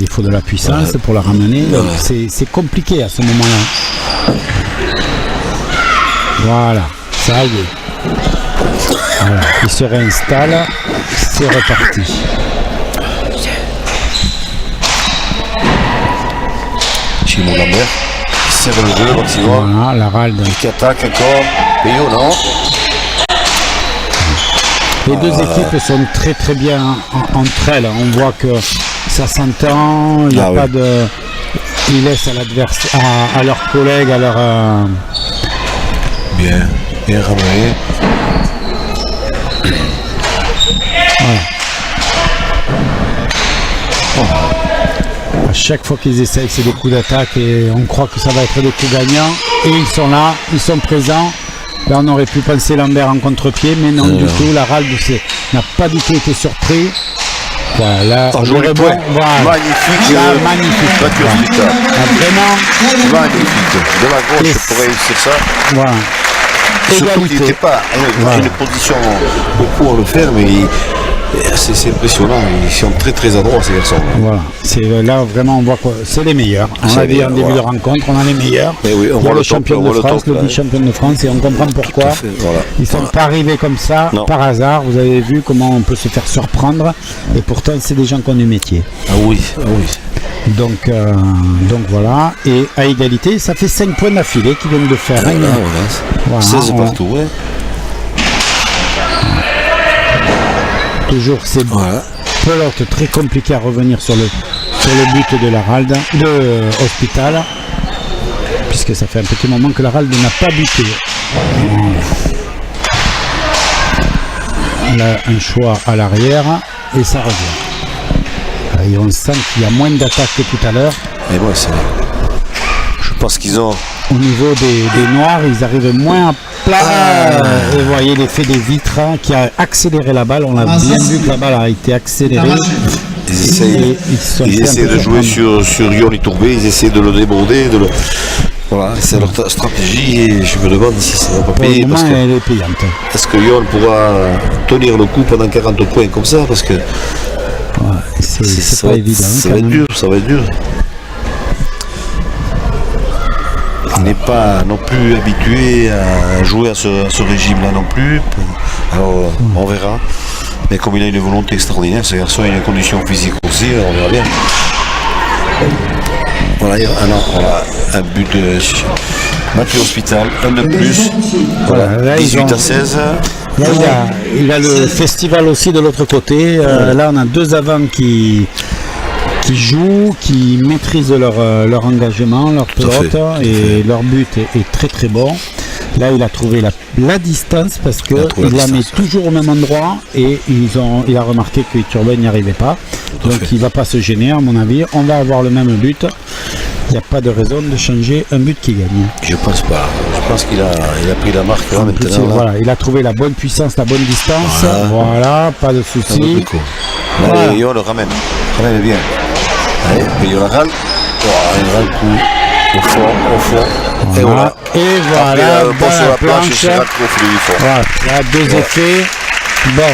Il faut de la puissance pour la ramener, donc c'est compliqué à ce moment-là. Voilà, ça y est. Voilà, il se réinstalle, c'est reparti. Simon Lambert, qui serre le jeu, voilà, l'Aralde. Qui attaque encore, Payot, non. Les deux équipes sont très très bien entre elles. On voit que ça s'entend, il n'y a pas de. Ils laissent à l'adversaire, à leurs collègues, à leur. Bien ramené. À chaque fois qu'ils essayent, c'est des coups d'attaque et on croit que ça va être des coups gagnants. Et ils sont là, ils sont présents. Là, on aurait pu penser Lambert en contre-pied, mais non du tout. L'Aralde n'a pas du tout été surpris. Voilà, joli point. Magnifique. Magnifique. Vraiment magnifique. De la gauche pour réussir ça. Voilà. Surtout qu'il n'était pas dans une position pour le faire, mais c'est impressionnant. Ils sont très très adroits ces garçons. Voilà. Là vraiment on voit que c'est les meilleurs. On l'a dit en début de rencontre, on a les meilleurs. Oui, on voit le champion de France, le vice-champion de France, et on comprend pourquoi. Ils ne sont pas arrivés comme ça par hasard. Vous avez vu comment on peut se faire surprendre, et pourtant c'est des gens qui ont du métier. Ah oui. Donc voilà, et à égalité, ça fait 5 points d'affilée qu'ils viennent de faire. Voilà, 16 partout, Toujours ces pelotes très compliquées à revenir sur le but de l'Aralde, de Hospital, puisque ça fait un petit moment que l'Aralde n'a pas buté. Là, un choix à l'arrière, et ça revient. Et on sent qu'il y a moins d'attaques que tout à l'heure. Et moi, je pense qu'ils ont... Au niveau des Noirs, ils arrivent moins à plat. Et vous voyez l'effet des vitres qui a accéléré la balle. On a bien vu que la balle a été accélérée. Ils essaient de jouer sur Yon Itourbé, ils essaient de le déborder. Voilà, c'est leur stratégie et je me demande si ça va pas payer. Parce que elle est payante. Est-ce que Yon pourra tenir le coup pendant 40 points comme ça? Parce que c'est pas évident. Ça va être dur. Il n'est pas non plus habitué à jouer à ce régime-là non plus. Alors on verra. Mais comme il a une volonté extraordinaire, ce garçon a une condition physique aussi, on verra bien. Voilà, un but de Mathieu Hospital, un de plus. Voilà, là, 18 à 16. Là, il a le festival aussi de l'autre côté. Là, on a deux avants qui jouent, qui maîtrisent leur engagement, leur pelote, et leur but est très très bon. Là, il a trouvé la distance parce qu'il la met toujours au même endroit, et il a remarqué que Iturbe n'y arrivait pas. Donc il ne va pas se gêner, à mon avis. On va avoir le même but. Il n'y a pas de raison de changer un but qui gagne. Je pense pas. Je pense qu'il a pris la marque là, maintenant. Voilà, il a trouvé la bonne puissance, la bonne distance. Voilà, pas de souci. Voilà. Et on le ramène bien. Allez, Payot la râle. Il râle le coup. Au fond. Voilà. Et voilà, bon sur la planche, voilà, là, deux effets. Bon.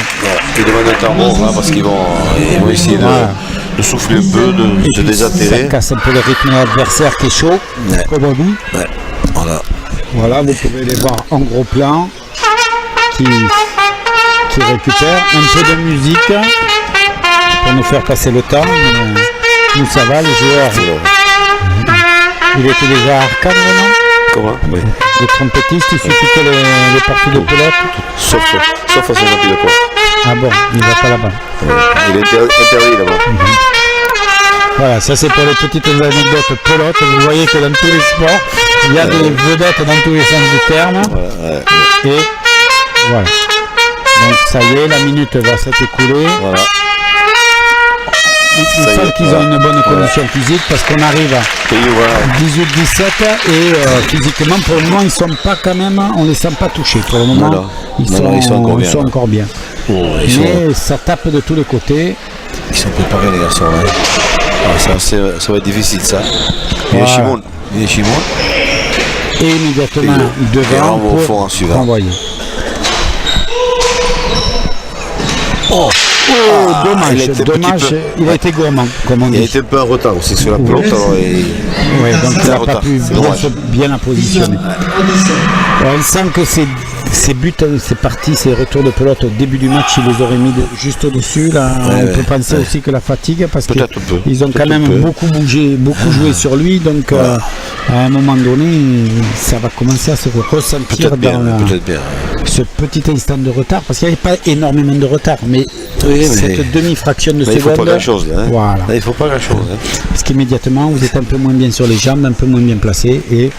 Ils demandent un temps mort parce qu'ils vont essayer de souffler un peu, de se désaltérer. Ça casse un peu le rythme de l'adversaire qui est chaud, comme on dit. Voilà, vous pouvez les voir en gros plan, qui récupèrent un peu de musique pour nous faire passer le temps. Nous ça va, les joueurs. Il était déjà à Arcane, non? Comment? Oui. Le trompettiste, il suffit que les parties de pelote. Sauf à son tapis de quoi. Ah bon, il ne va pas là-bas. Il est interdit là-bas. Voilà, ça c'est pour les petites anecdotes pelote. Vous voyez que dans tous les sports, il y a des vedettes dans tous les sens du terme. Et voilà. Donc ça y est, la minute va s'écouler. Voilà. Ils savent qu'ils ont une bonne condition physique parce qu'on arrive à 18-17 et physiquement pour le moment ils sont pas quand même, on les sent pas touchés pour le moment. Ils sont encore bien. Mais ça tape de tous les côtés. Ils sont préparés les garçons. Hein. Ah, ça va être difficile ça. Voilà. Chimon. Et immédiatement Et devant au fond en pour suivant. renvoyer. Dommage, il a été gourmand, comme on Il a dit. été un peu en retard aussi sur la pelote. Alors, Ouais, donc il n'a pas retard, pu c'est dommage. bien la positionner. On sent que ces buts, ces parties, ces retours de pelote au début du match, il les aurait mis juste au-dessus. Là, on peut penser aussi que la fatigue, parce qu'ils ont quand même beaucoup bougé, beaucoup joué sur lui. Donc à un moment donné, ça va commencer à se ressentir dans ce petit instant de retard, parce qu'il n'y avait pas énormément de retard, mais cette demi-fraction de seconde. Il ne faut pas grand-chose. Hein. Voilà. Il ne faut pas grand-chose. Hein. Parce qu'immédiatement, vous êtes un peu moins bien sur les jambes, un peu moins bien placé, et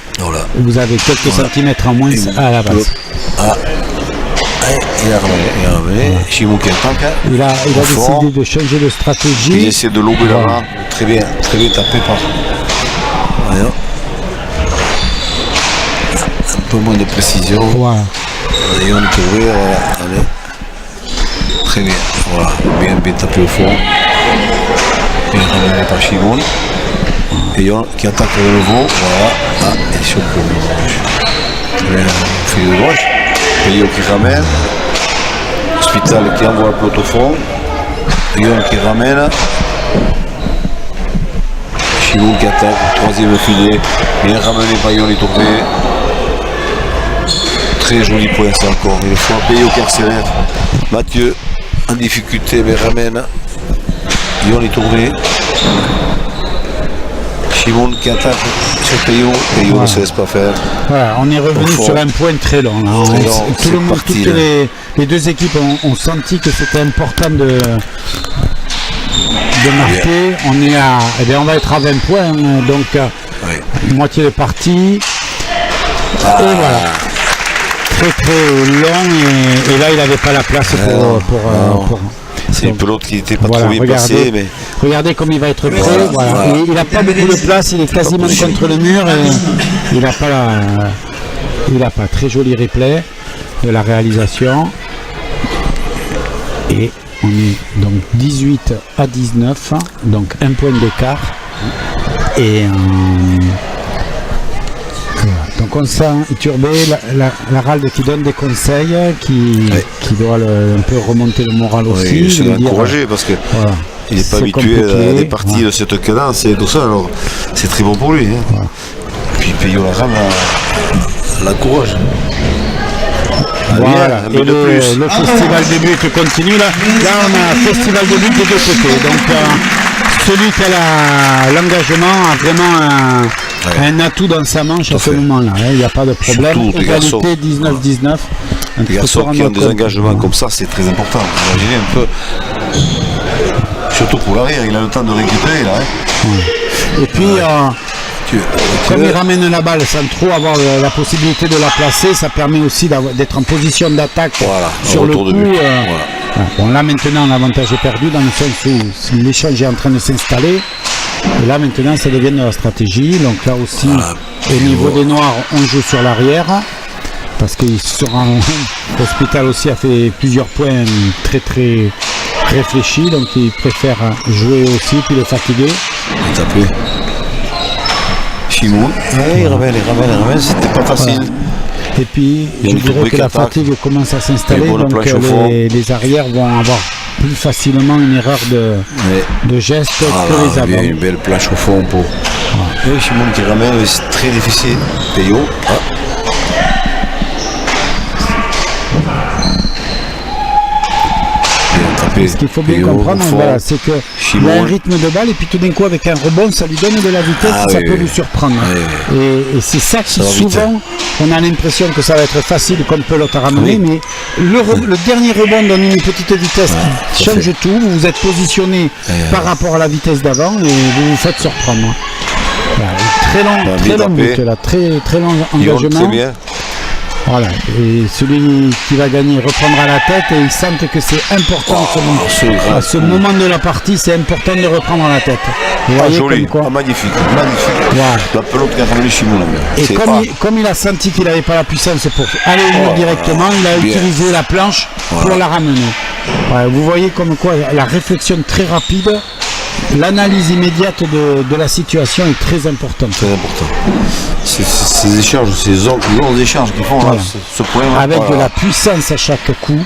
vous avez quelques centimètres en moins à la base. Il a ramené. Chimon qui attaque. Il a décidé de changer de stratégie. Il essaie de lober là-bas. Très bien tapé par. Voilà. Un peu moins de précision. Voilà. Et on est ouvert. Voilà. Allez. Très bien. Voilà. Bien tapé au fond. Bien ramené par Chimon. Et on qui attaque le nouveau. Voilà. Et sur le gauche. Très bien. Fil de gauche. Payot qui ramène. Hospital qui envoie le peloton au fond. Lyon qui ramène. Chimon qui attaque. Troisième filet. Bien ramené par Lyon et tourné. Très joli point ça encore. Une fois Payot qui accélère. Mathieu en difficulté mais ramène. Lyon est tourné. Chimon qui attaque sur Payot. Payot ne se laisse pas faire. Voilà, on est revenu sur un point très long. Tout le monde, toutes les deux équipes ont senti que c'était important de marquer. On est à, on va être à 20 points, donc moitié de partie. Et voilà. Très long et là il n'avait pas la place pour c'est une pelote qui n'était pas trop bien placée. Mais... Regardez comme il va être prêt. Voilà. Il n'a pas beaucoup de place, il est quasiment contre le mur et il n'a pas. Très joli replay de la réalisation. Et on est donc 18 à 19, donc un point d'écart. Et donc on sent Iturbé, la Ralde qui donne des conseils, qui doit un peu remonter le moral aussi. Il se l'est encouragé parce qu'il n'est pas habitué à des parties de cette cadence et tout ça, alors c'est très bon pour lui. Hein. Voilà. Puis Payot la rame l'encourage. Voilà, et le festival de buts continue là. Là on a un festival de buts de deux côtés. Donc celui qui a l'engagement a vraiment un atout dans sa manche à ce moment-là. Il n'y a pas de problème. Égalité 19-19. Les garçons qui ont des engagements comme ça, c'est très important. Vous imaginez un peu. Surtout pour l'arrière, il a le temps de récupérer là. Et puis comme il ramène la balle sans trop avoir la possibilité de la placer, ça permet aussi d'être en position d'attaque sur le coup. Bon, là maintenant l'avantage est perdu dans le sens où l'échange est en train de s'installer. Et là maintenant ça devient de la stratégie. Donc là aussi au niveau des Noirs on joue sur l'arrière. Parce qu'il sera Hospital aussi a fait plusieurs points très réfléchis. Donc il préfère jouer aussi puis le fatiguer. Chimon. Il ramène, c'était pas facile. Et puis je dirais que la fatigue commence à s'installer, donc les arrières vont avoir plus facilement une erreur de geste que les avant. Une belle plage au fond pour Chimon qui ramène, c'est très difficile. Payot. Ce qu'il faut bien comprendre, c'est qu'il y a un rythme de balle et puis tout d'un coup avec un rebond ça lui donne de la vitesse et ça peut lui surprendre. Et c'est ça qui souvent on a l'impression que ça va être facile comme pelote à ramener, mais le dernier rebond donne une petite vitesse qui change tout, vous vous êtes positionné par rapport à la vitesse d'avant et vous vous faites surprendre. Voilà, très long but là, très long engagement. Très bien. Voilà, et celui qui va gagner reprendra la tête et il sent que c'est important à ce moment de la partie, c'est important de reprendre la tête. Vous voyez joli, comme quoi. magnifique. Voilà. La pelote qui a ramené Chimon là. Et comme il a senti qu'il n'avait pas la puissance pour aller au mur directement, il a utilisé la planche pour la ramener. Ouais, vous voyez comme quoi la réflexion très rapide, l'analyse immédiate de la situation est très importante. Très important. Ces échanges, ces longs échanges qu'ils font, Voilà. là, ce point. Avec de la puissance à chaque coup,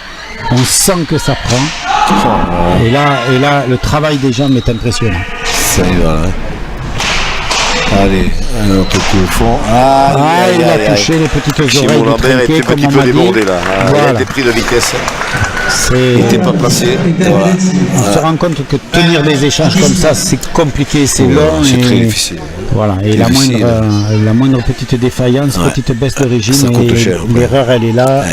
on sent que ça prend. Et là, le travail des jambes est impressionnant. Ça y va là. Allez, un autre coup au fond. Il a touché les petites oreilles Simon du Lambert était tronqué, un petit comme on peu m'a dit. débordé là. Il Voilà. a été pris de vitesse. C'est- Il n'était pas placé. Voilà. On se rend compte que tenir des échanges comme ça, c'est compliqué, c'est long. C'est et- très difficile. Voilà, et Difficile. la moindre petite défaillance, petite baisse de régime, Ça coûte et cher, ouais. l'erreur elle est là.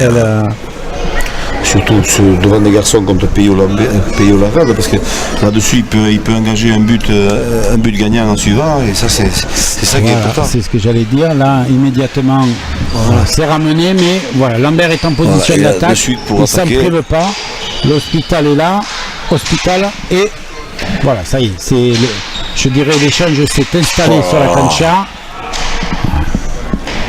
Surtout devant des garçons contre Peyo Laval, parce que là-dessus il peut engager un but gagnant en suivant, et ça c'est ça qui est Voilà, important. c'est ce que j'allais dire. Là, immédiatement, c'est ramené, mais voilà, Lambert est en position Voilà, et là, de d'attaque. suite pour Il s'en attaquer. prive pas. L'Hospital est là. Hospital, et voilà, ça y est. Je dirais l'échange s'est installé sur la cancha.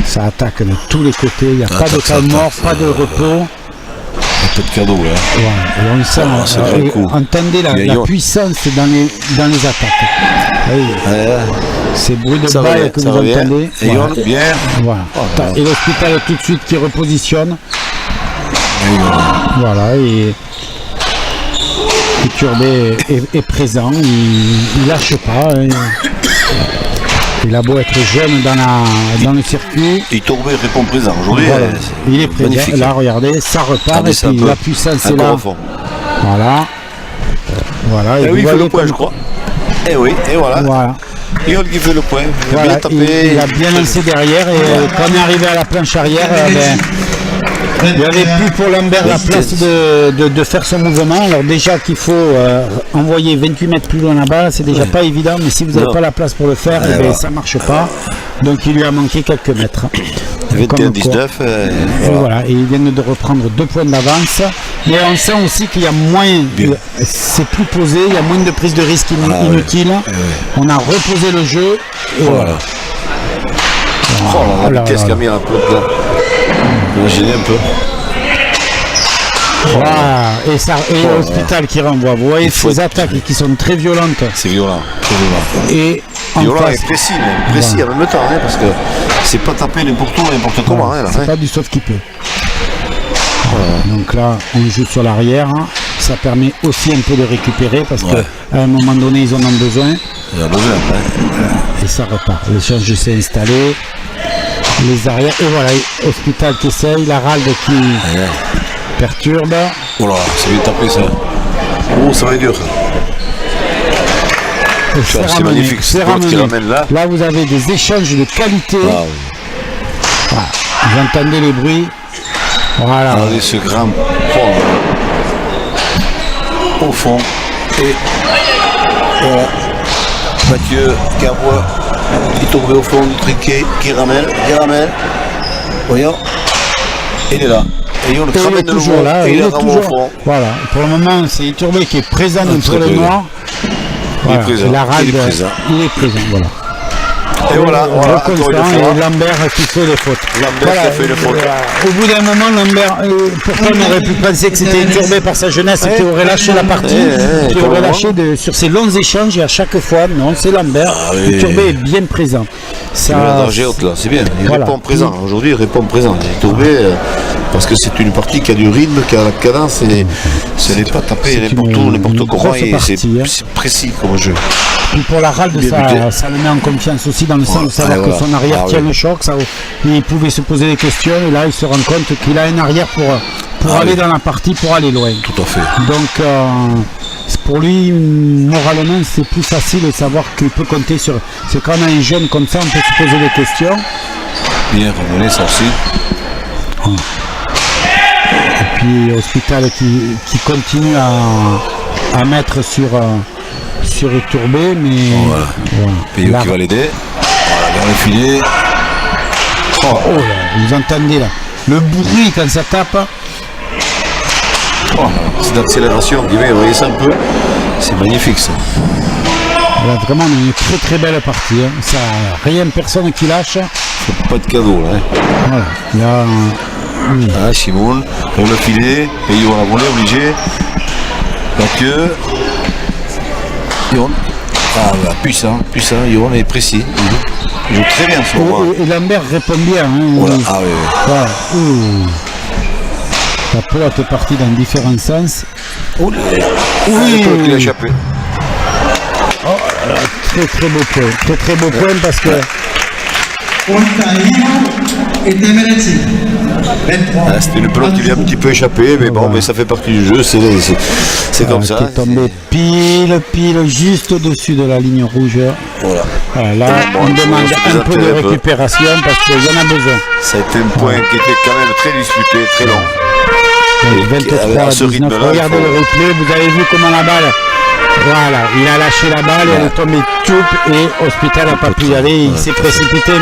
Ça attaque de tous les côtés. Il n'y a pas de temps mort, pas de repos. Un peu de cadeau là. Voilà, et on sent, c'est vrai le coup. entendez la Gaillon. puissance dans les attaques. Oui, ces bruits de Ça balles revient, que ça vous revient. entendez. Et Voilà. on, bien. Voilà. Et l'Hospital tout de suite qui repositionne. Voilà, et Turbé est présent, il lâche pas. Il a beau être jeune dans le circuit. Et Tourbé répond présent. Aujourd'hui, Voilà. c'est Il est présent. magnifique. Là, regardez, ça repart, mais et c'est un puis peu- la puissance est Encore là. au fond. Voilà. Voilà. Et vous oui, il fait voyez le point, comme- je crois. Et oui, et voilà. Voilà. Et on qui fait le point. Il a Voilà, bien tapé. il a bien lancé derrière, et quand on est arrivé à la planche arrière, il n'y avait plus pour Lambert la place de faire son mouvement. Alors déjà qu'il faut envoyer 28 mètres plus loin là-bas, c'est déjà pas évident, mais si vous n'avez Non. pas la place pour le faire, eh ben, ça ne marche pas. Donc il lui a manqué quelques mètres. Comme quoi. 21-19. Et voilà, et ils viennent de reprendre 2 points d'avance. Mais on sent aussi qu'il y a moins, c'est plus posé, il y a moins de prise de risque inutile. On a reposé le jeu. Et voilà. Oh Ah la là vitesse là qu'a mis à la pelote là. Imaginez un peu. Voilà. Et l'Hospital qui renvoie. Vous voyez faut ces attaques qui sont très violentes. C'est violent. Très violent. Et en Violent face, et précis, même. Précis en même temps, hein, parce que c'est pas taper n'importe où, n'importe comment. Hein, là, c'est hein. pas du sauf qui peut. Donc là, on joue sur l'arrière. Ça permet aussi un peu de récupérer parce qu'à un moment donné, ils en ont besoin. Il y a besoin. Hein. Et ça repart. L'échange s'est installé. Les arrières. Et voilà, Hospital qui essaye. La ralde qui perturbe. Voilà, c'est bien tapé ça. Oh, ça va être dur. Et C'est ramené, magnifique, c'est c'est l'autre qui ramené. ramène là. Là, vous avez des échanges de qualité. Ah oui. Voilà. Vous entendez les bruits. Voilà. Regardez ce grand au fond. Et voilà. Mathieu qui envoie, qui tombe au fond du triquet, qui ramène. Voyons. Il est là. Et on le Et il ramène est de toujours nouveau. là. Et il Il est est vraiment au toujours. fond. Voilà. Pour le moment, c'est Iturbé qui est présent très entre les présent. noirs. Voilà. présent. Et la ralde, Il est présent. il est présent. Voilà. Et voilà, Le encore une constant, fois. et Lambert qui fait les fautes. Lambert qui a fait les fautes. Au bout d'un moment, Lambert, pourquoi on aurait pu penser que c'était Iturbé par sa jeunesse et qu'il aurait lâché la partie, qu'il aurait lâché sur ces longs échanges, et à chaque fois, non, c'est Lambert. oui. Iturbé est bien présent. Il met la danger haute là, c'est bien. Il Voilà. répond présent. Aujourd'hui, il répond présent. Il est tombé parce que c'est une partie qui a du rythme, qui a la cadence. Et ce n'est pas tapé n'importe où, n'importe une comment. grosse Et c'est partie, hein. précis comme jeu. Puis pour la ralde, Bien buté. ça le met en confiance aussi dans le sens de savoir voilà. que son arrière Ah tient oui. le choc. Il pouvait se poser des questions, et là, il se rend compte qu'il a un arrière pour aller dans la partie, pour aller loin. Tout à fait. Donc, pour lui, moralement, c'est plus facile de savoir qu'il peut compter sur. C'est quand on a un jeune comme ça, on peut se poser des questions. Bien ramené ça aussi. Et puis, Hospital qui continue à mettre sur Iturbé, mais Voilà. Payot Là- qui va l'aider. Voilà, vers le filet. Oh là, vous entendez là le bruit quand ça tape. Oh, c'est d'accélération. Vous voyez ça un peu. C'est magnifique ça. Là, vraiment une très très belle partie. Hein. Ça, rien, personne qui lâche. Pas de cadeau là. Hein. Voilà. Il y a Ah, Simon, vers le filet. Payot à la volée, obligé. Mathieu. Yon. Ah, bah, puissant, Yon est précis. Il joue très bien son bras. Et Lambert répond bien. Hein, Voilà. Ah oui, oui. Voilà. La pelote est partie dans différents sens. Oui, il a échappé. Oh, très beau point. Très beau point parce que. C'était une pelote qui lui a un petit peu échappé, mais bon, mais ça fait partie du jeu, c'est comme ça. Qui est tombé pile juste au-dessus de la ligne rouge. Voilà. Là, bon, on demande un peu de récupération parce qu'il y en a besoin. Ça a été un point qui était quand même très disputé, très long. Donc 23 à 19. Regardez le replay, vous avez vu comment la balle. Voilà, il a lâché la balle, elle est tombée toupe et Hospital n'a pas pu y aller, il s'est précipité,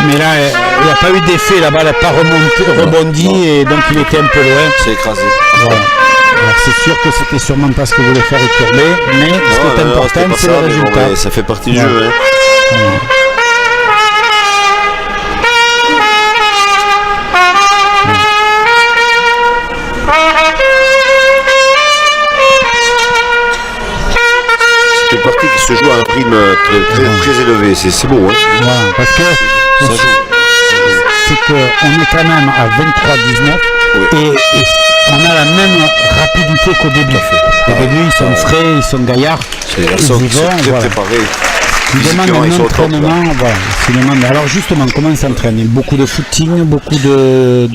mais là, il n'y a pas eu d'effet, la balle n'a pas rebondi et donc il était un peu loin. C'est écrasé. Voilà. Alors c'est sûr que c'était sûrement pas ce que voulait faire Iturbe, mais ce qui est important, c'est le résultat. Bon, ça fait partie du jeu. Hein. C'est une partie qui se joue à un rythme très élevé, c'est beau. Hein. Voilà, parce que c'est qu'on est quand même à 23-19 et on a la même rapidité qu'au début. Au début, ils sont frais, ils sont gaillards. C'est les garçons qui sont très préparés. Ils demandent un entraînement. Voilà, alors justement, comment ils s'entraînent? Beaucoup de footing, beaucoup de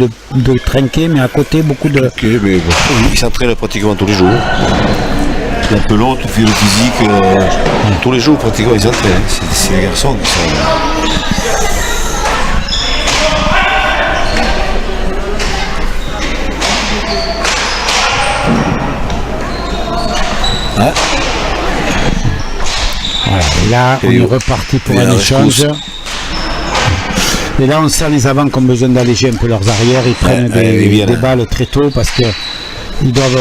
trinqués, mais à côté, beaucoup de... Okay, mais bon, ils s'entraînent pratiquement tous les jours. La pelote, le physique, tous les jours pratiquement ils s'entraînent. C'est les garçons qui sont... Voilà, et là, on est reparti pour un échange. Et là, on sent les avants qui ont besoin d'alléger un peu leurs arrières. Ils prennent des balles très tôt parce qu'ils doivent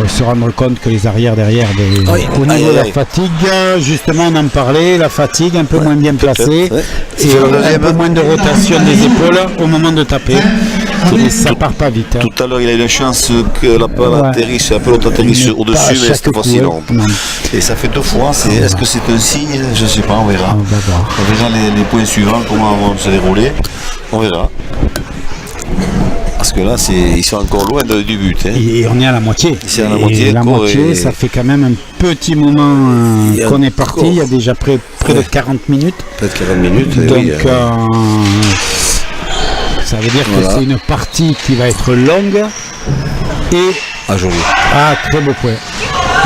se rendre compte que les arrières derrière, au niveau de la fatigue, justement, on en parlait, la fatigue un peu moins bien placée et un peu moins de rotation des épaules au moment de taper. Et ça part pas vite. Hein. Tout à l'heure, il a eu la chance que la pelote atterrisse au-dessus, mais cette fois-ci non. Et ça fait 2 fois. Est-ce que c'est un signe? Je ne sais pas, on verra. On verra les points suivants, comment vont se dérouler. On verra. Parce que là, ils sont encore loin du but. Hein. Et on est à la moitié. C'est à la moitié. La moitié, ça fait quand même un petit moment qu'on est parti. Il y a déjà près de 40 minutes. Peut-être 40 minutes. Donc, ça veut dire que c'est une partie qui va être longue et... joli. Très beau point.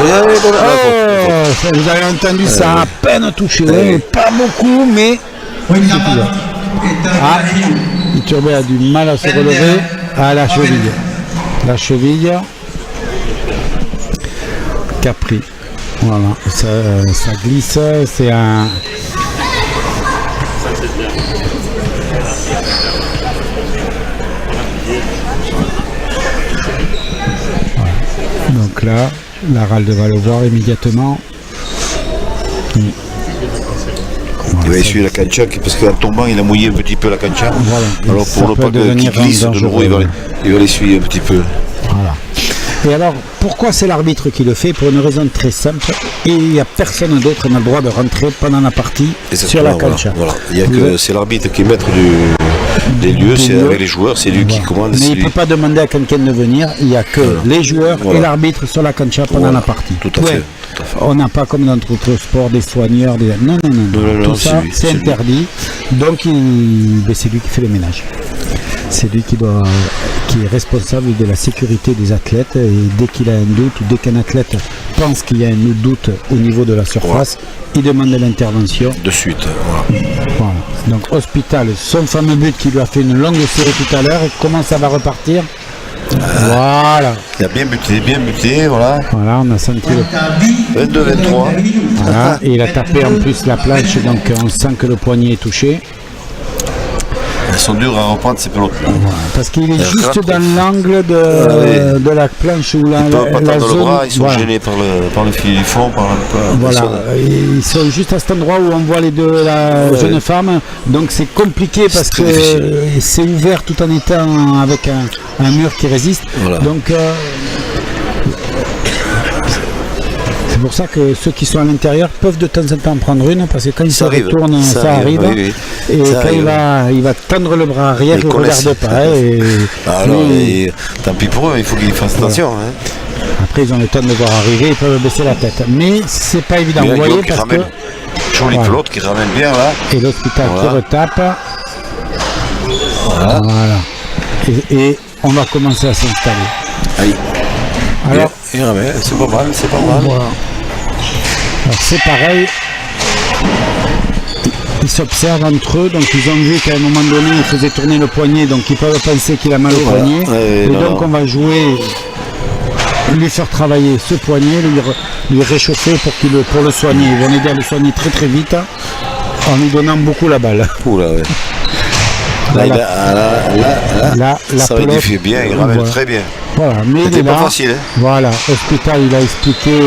Vous avez entendu, ça a à peine touché. Pas beaucoup, mais... Iturbe a du mal à se relever à la cheville. La cheville Capri. Voilà, ça glisse, c'est un... Donc là, l'Aralde va le voir immédiatement. Il va essuyer la cancha parce qu'en tombant il a mouillé un petit peu la cancha. Voilà. Alors pour ne pas qu'il glisse de nouveau, il va l'essuyer un petit peu. Voilà. Et alors, pourquoi c'est l'arbitre qui le fait? Pour une raison très simple. Et il n'y a personne d'autre qui n'a le droit de rentrer pendant la partie sur la cancha. Voilà. Il y a que c'est l'arbitre qui est maître des lieux, c'est avec les joueurs, c'est lui qui commande. Mais il ne peut pas demander à quelqu'un de venir, il n'y a que les joueurs et l'arbitre sur la cancha pendant la partie. Tout à fait. On n'a pas comme dans d'autres sports des soigneurs, Non, tout ça c'est interdit. Donc c'est lui qui fait le ménage. C'est lui qui est responsable de la sécurité des athlètes et dès qu'il a un doute ou dès qu'un athlète pense qu'il y a un doute au niveau de la surface, il demande l'intervention. De suite. Voilà. Donc Hospital, son fameux but qui lui a fait une longue série tout à l'heure, et comment ça va repartir? Voilà. Il a bien buté, voilà. Voilà, on a senti le 22-23. Voilà, et il a tapé en plus la planche, donc on sent que le poignet est touché. Elles sont dures à reprendre ces pelotes. Voilà, parce qu'il est juste dans l'angle de la planche où la zone. Le bras, ils sont gênés par le fil du fond. Ils sont juste à cet endroit où on voit les deux jeune femme. Donc c'est compliqué parce que c'est ouvert tout en étant avec un mur qui résiste. Voilà. Donc pour ça que ceux qui sont à l'intérieur peuvent de temps en temps prendre une, parce que quand il se retourne, ça arrive. Oui. Et Ça quand arrive. il va tendre le bras arrière, il ne regarde pas. Alors, tant pis pour eux, il faut qu'ils fassent attention. Hein. Après, ils ont le temps de le voir arriver, ils peuvent baisser la tête. Mais c'est pas évident, vous voyez, parce que... Jolie pelote qui ramène bien là. Et l'Hospital qui retape. Voilà. Et on va commencer à s'installer. Aïe. Alors, il ramène, c'est pas mal. Voilà. Alors c'est pareil. Ils s'observent entre eux, donc ils ont vu qu'à un moment donné il faisait tourner le poignet, donc ils peuvent penser qu'il a mal au poignet. Et donc on va jouer, lui faire travailler ce poignet, lui réchauffer pour le soigner. Ils vont aider à le soigner très très vite en lui donnant beaucoup la balle. Oula, ouais. Là, ça va édifier bien, il ramène très bien. Voilà, mais c'était pas facile. Hein. Voilà, Hospital, il a expliqué.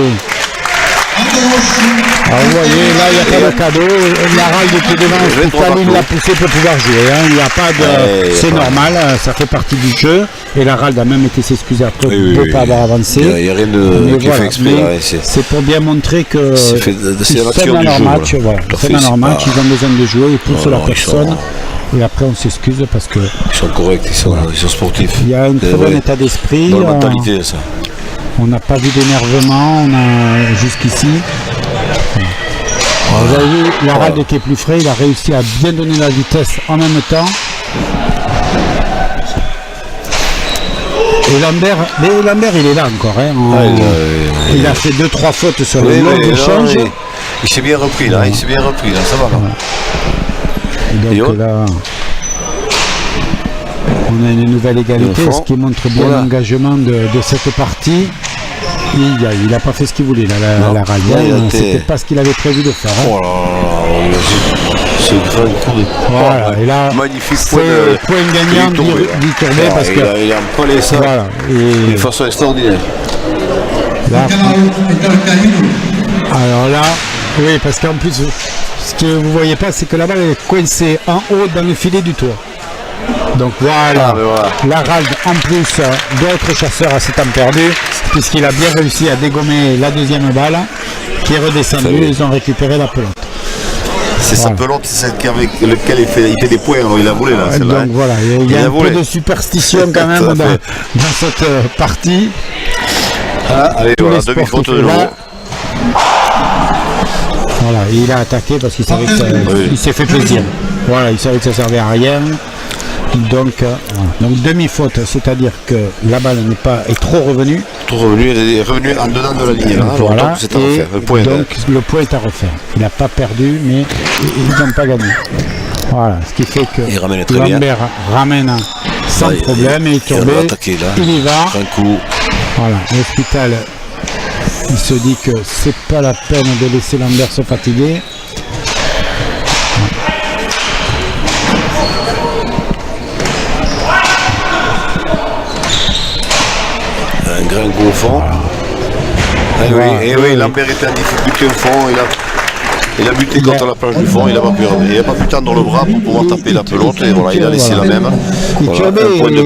Alors vous voyez, là il n'y a pas de cadeau. L'Arald était devant Hospital, il l'a poussé pour pouvoir jouer. Hein. Il n'y a pas de. C'est normal, ça fait partie du jeu. Et l'Arald a même été s'excuser après de ne pas avoir avancé. Il n'y a rien qui fait exprès. C'est pour bien montrer que c'est la nature du jeu. Match, voilà. C'est dans leur match, ils ont besoin de jouer, ils poussent la personne. Et après on s'excuse parce que. Ils sont corrects, ils sont sportifs. Il y a un très bon état d'esprit. Dans la mentalité, ça. On n'a pas vu d'énervement, jusqu'ici. Vous avez vu, l'Arald était plus frais, il a réussi à bien donner la vitesse en même temps. Et Lambert, il est là encore. Hein, il a fait 2-3 fautes sur les longs échanges. Il s'est bien repris là, ça va. Et donc là, on a une nouvelle égalité, ce qui montre bien l'engagement de cette partie. Il n'a pas fait ce qu'il voulait, l'Arald. C'était pas ce qu'il avait prévu de faire. Hein. Oh là là, ce grand coup de voilà, et là, magnifique point gagnant d'Iturbé parce que il a empalé ça d'une façon extraordinaire. Là, alors là, oui, parce qu'en plus, ce que vous voyez pas, c'est que la balle est coincée en haut dans le filet du toit. Donc voilà, l'Arald en plus d'autres chasseurs à 7 ans perdu, puisqu'il a bien réussi à dégommer la deuxième balle qui est redescendue, ils ont récupéré la pelote. C'est sa pelote, c'est celle avec laquelle il fait des points, alors il a volé là. Donc voilà, il y a un peu de superstition quand même dans cette partie. Allez, voilà, demi-faute de nouveau. Voilà, il a attaqué parce qu'il savait que il s'est fait plaisir. Voilà, il savait que ça servait à rien. Donc demi-faute, c'est-à-dire que la balle est trop revenue. Elle est revenue en dedans de la ligne. Là, voilà, donc c'est à refaire. Le point est à refaire. Il n'a pas perdu, mais ils n'ont pas gagné. Voilà, ce qui fait que Lambert ramène sans problème et Iturbé, il y va. Un coup. Voilà, l'Hospital, il se dit que c'est pas la peine de laisser Lambert se fatiguer. Un grand coup au fond. Oui, Lambert était en difficulté au fond. Il a buté contre la plage du fond, il n'a pas pu tendre le bras pour pouvoir taper la pelote et voilà, il a laissé la même. Iturbé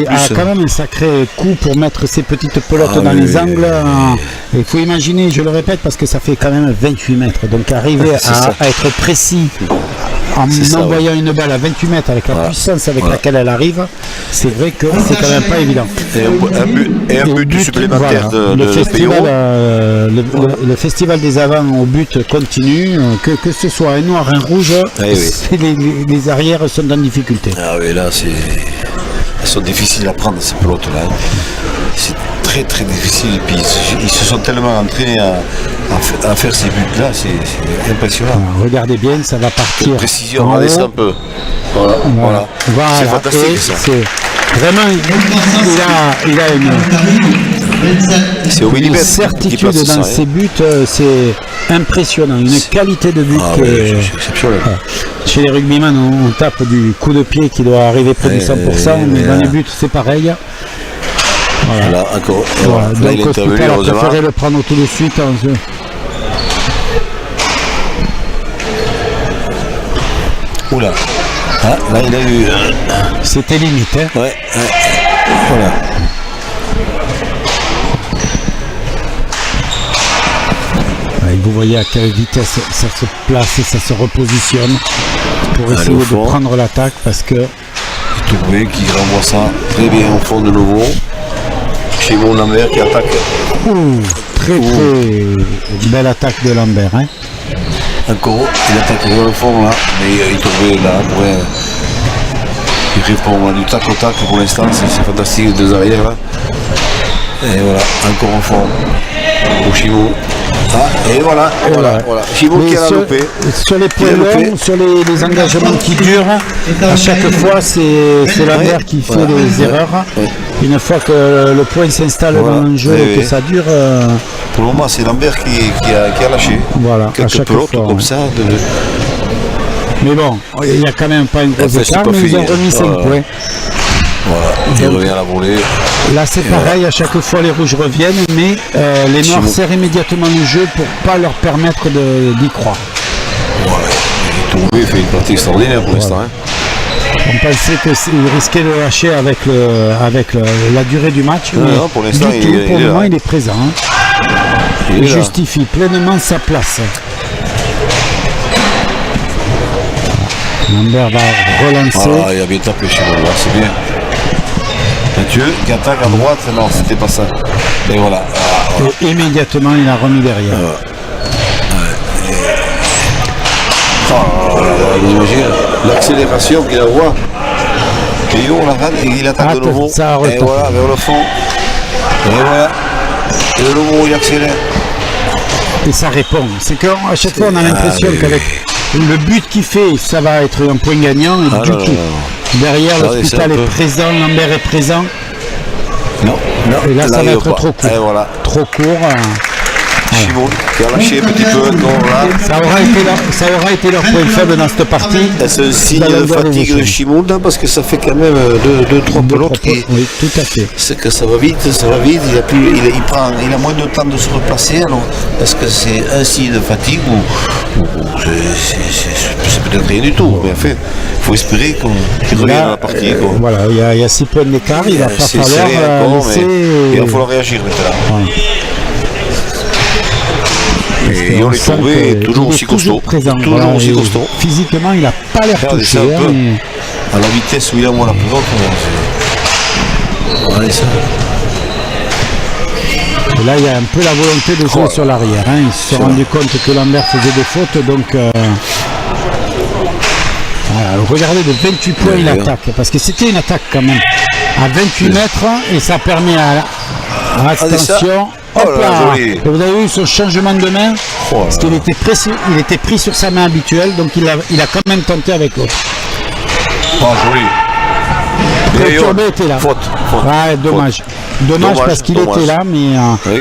a quand même un sacré coup pour mettre ses petites pelotes dans les angles. Il faut imaginer, je le répète, parce que ça fait quand même 28 mètres. Donc arriver à être précis en envoyant une balle à 28 mètres avec la puissance avec laquelle elle arrive, c'est vrai que c'est quand même pas évident. Et un but supplémentaire de festival, le festival des avants au but continue, que ce soit un noir, un rouge, les arrières sont en difficulté. Ah oui, là elles sont difficiles à prendre ces pelotes là. C'est très très difficile et puis ils se sont tellement entraînés à faire ces buts là, c'est impressionnant. Alors, regardez bien, ça va partir. Précision, regardez ça un peu. Voilà. C'est fantastique ça. Vraiment, il a une certitude dans ses buts, c'est impressionnant, une qualité de but. Chez les rugbyman, on tape du coup de pied qui doit arriver près du 100%, mais dans les buts, c'est pareil. Voilà. Là, encore. Là, donc, Hospital a préféré le prendre tout de suite. Oula. Là, il a eu. C'était limite. Hein. Ouais. Voilà. vous voyez à quelle vitesse ça se place et ça se repositionne pour essayer de prendre l'attaque parce que Touré qui renvoie ça très bien au fond de nouveau. Simon Lambert qui attaque. Très belle attaque de Lambert. Hein. Encore, il attaque vers le fond là, mais il Touré là après. Il répond du tac au tac pour l'instant, c'est fantastique les deux arrières là. Et voilà, encore en fond pour Chimon. Et voilà. Chimon qui a loupé. Sur les points longs, sur les engagements qui durent, à chaque fois c'est Lambert qui fait les erreurs. Une fois que le point s'installe dans le jeu et que ça dure. Pour le moment c'est Lambert qui a lâché. Voilà, quelques pelotes comme ça. Mais bon, il n'y a quand même pas une grosse écart, mais ils ont remis 5 points. Voilà, il revient à la volée. Là c'est pareil, à chaque fois les rouges reviennent, mais les noirs serrent immédiatement le jeu pour pas leur permettre d'y croire. Voilà, il fait une partie extraordinaire pour l'instant. Hein. On pensait qu'il risquait de lâcher avec la durée du match, mais non, pour l'instant pour le moment il est présent. Hein. Il justifie pleinement sa place. Lambert va relancer. Il a bien tapé chez moi, c'est bien. Mathieu qui attaque à droite, non, c'était pas ça. Et voilà. Et immédiatement, il a remis derrière. Imagine l'accélération qu'il envoie. Et il attaque de nouveau. Et voilà, vers le fond. Et voilà. Et de nouveau, il accélère. Et ça répond. C'est qu'à chaque fois, on a l'impression qu'avec le but qu'il fait, ça va être un point gagnant. Et du tout. Derrière, l'Hospital est présent, Lambert est présent. Non. Et là, ça va être trop court. Et voilà. Trop court. Chimon qui a lâché un petit peu encore là. Ça aura été leur point faible dans cette partie. C'est un signe de fatigue de Chimon parce que ça fait quand même 2-3 pelotes. Oui, tout à fait. C'est que ça va vite. Il a moins de temps de se replacer. Alors, est-ce que c'est un signe de fatigue ou c'est peut-être rien du tout. Mais enfin, il faut espérer qu'il revienne à la partie. Voilà, il y a 6 points d'écart. Il va pas falloir il va falloir réagir maintenant. Ouais. Et on est tombé toujours aussi costaud. Toujours aussi costaud. Physiquement, il n'a pas l'air touché. À la vitesse où il a moins la pelote. Regardez ça. Et là, il y a un peu la volonté de jouer sur l'arrière. Hein. Ils se sont rendus compte que Lambert faisait des fautes. Donc, voilà, regardez, de 28 points, il attaque. Parce que c'était une attaque quand même. À 28 mètres. Et ça permet à attention. Hop là. Et vous avez vu ce changement de main, parce qu'il était pris sur sa main habituelle, donc il a quand même tenté avec l'autre. Joli. Turbet était là. Faute. Dommage parce qu'il était là, mais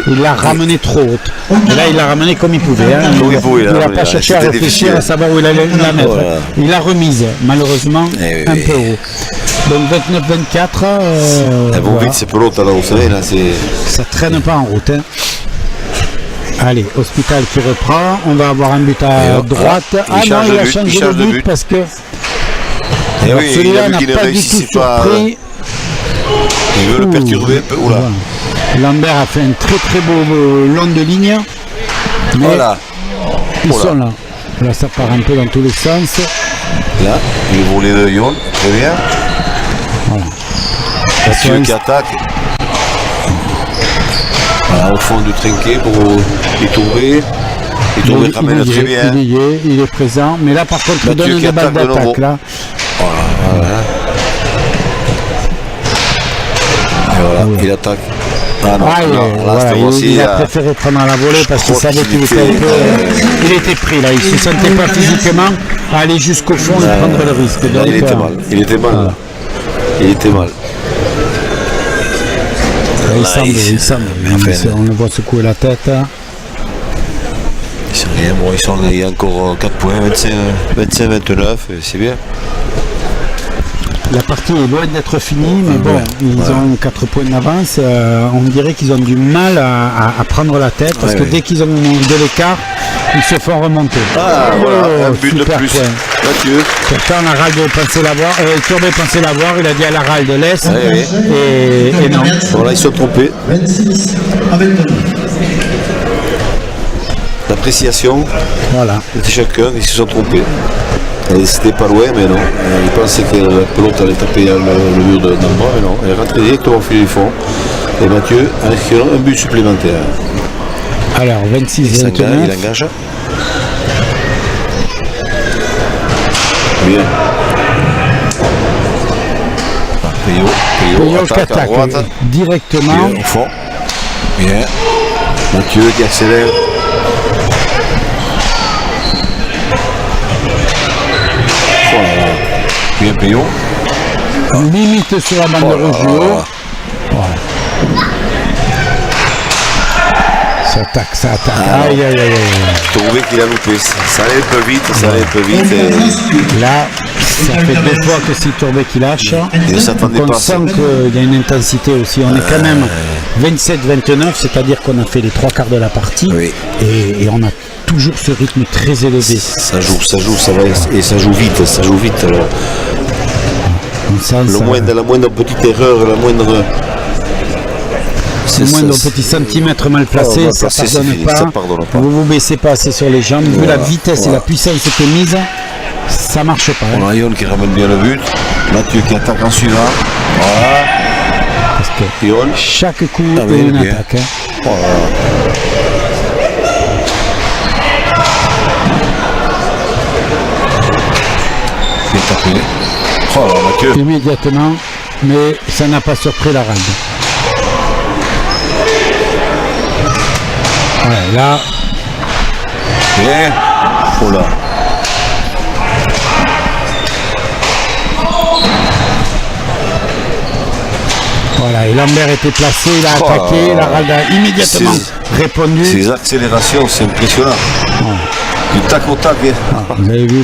il l'a ramené trop haute. Et là, il l'a ramené comme il pouvait. Hein. Il n'a pas cherché à réfléchir à savoir où il allait la mettre. Il l'a remise, malheureusement, un peu haut. Donc 29-24. Elles vont vite ces pelotes, alors vous savez, là c'est. Ça traîne pas en route. Hein. Allez, Hospital qui reprend. On va avoir un but à droite. Il a changé de but parce que. Celui-là n'a pas du tout surpris. Il veut le perturber un peu. Oula. Lambert a fait un très beau long de ligne. Mais ils sont là. Là, ça part un peu dans tous les sens. Là, il est volé de Yon. Très bien. Voilà. Mathieu qui attaque. Voilà, au fond du trinquet pour les Touré. Les Touré ramène très bien. Il est présent. Mais là, par contre, il donne des balles d'attaque. Là. Voilà. Et voilà, il attaque. Il a préféré prendre la volée parce qu'il savait qu'il était pris là. Il ne se sentait pas physiquement à aller jusqu'au fond et prendre le risque. Donc, il était mal. Il était mal. Il semble. On le voit secouer la tête. C'est rien. Bon, il y a encore 4 points, 25-29, c'est bien. La partie est loin d'être finie, mais bon, ils ont 4 points d'avance. On dirait qu'ils ont du mal à prendre la tête, parce que dès qu'ils ont de l'écart, ils se font remonter. Un but de plus. Mathieu. Pourtant, Laralde pensait l'avoir, Turbet pensait l'avoir, il a dit à Laralde laisse, et non. Voilà, ils se sont trompés. 26 à 29. La l'appréciation Voilà. de chacun, ils se sont trompés. Et c'était pas loin, mais non. Ils pensaient que la pelote allait taper le mur d'en bas, mais non. Elle est rentrée directement au fil du fond. Et Mathieu a inscrit un but supplémentaire. Alors, 26-29. Il engage. Bien. Payot qui attaque à attaque droite. directement. Bien, au fond. Bien. Mathieu qui accélère. Voilà. Bien Payot. Limite sur la bande rouge du haut. Voilà. Ça attaque, ça attaque. Aïe, aïe, aïe, aïe. Trouvé qu'il a loupé. Ça allait un peu vite, ça allait un peu vite. Et Là, ça fait 2 fois que c'est Tourbet qui lâche. il ne s'attendait On pas à sent ça. qu'il y a une intensité aussi. On est quand même 27-29, c'est-à-dire qu'on a fait les 3 quarts de la partie. Oui. Et on a toujours ce rythme très élevé. Ça joue, ça va et ça joue vite, Alors, On sent ça. la moindre petite erreur, la moindre. Le moindre petit centimètre mal placé, mal ça placé, c'est pardonne fini, pas. ça pardonne pas. Vous vous baissez pas assez sur les jambes. Vu la vitesse et la puissance qui est mise, ça marche pas. On a Ion qui ramène bien le but. Mathieu qui attaque en suivant. Voilà. Parce que Ion. chaque coup Ah oui, est une bien. attaque. Voilà. Bien tapé. Oh là, Mathieu. Immédiatement, mais ça n'a pas surpris la rade. Ouais, là, Bien. Oh là. voilà, et Lambert était placé, il a Oh attaqué, là la là. rade a immédiatement répondu. Ces accélérations, c'est impressionnant. Du tac au tac. Vous avez vu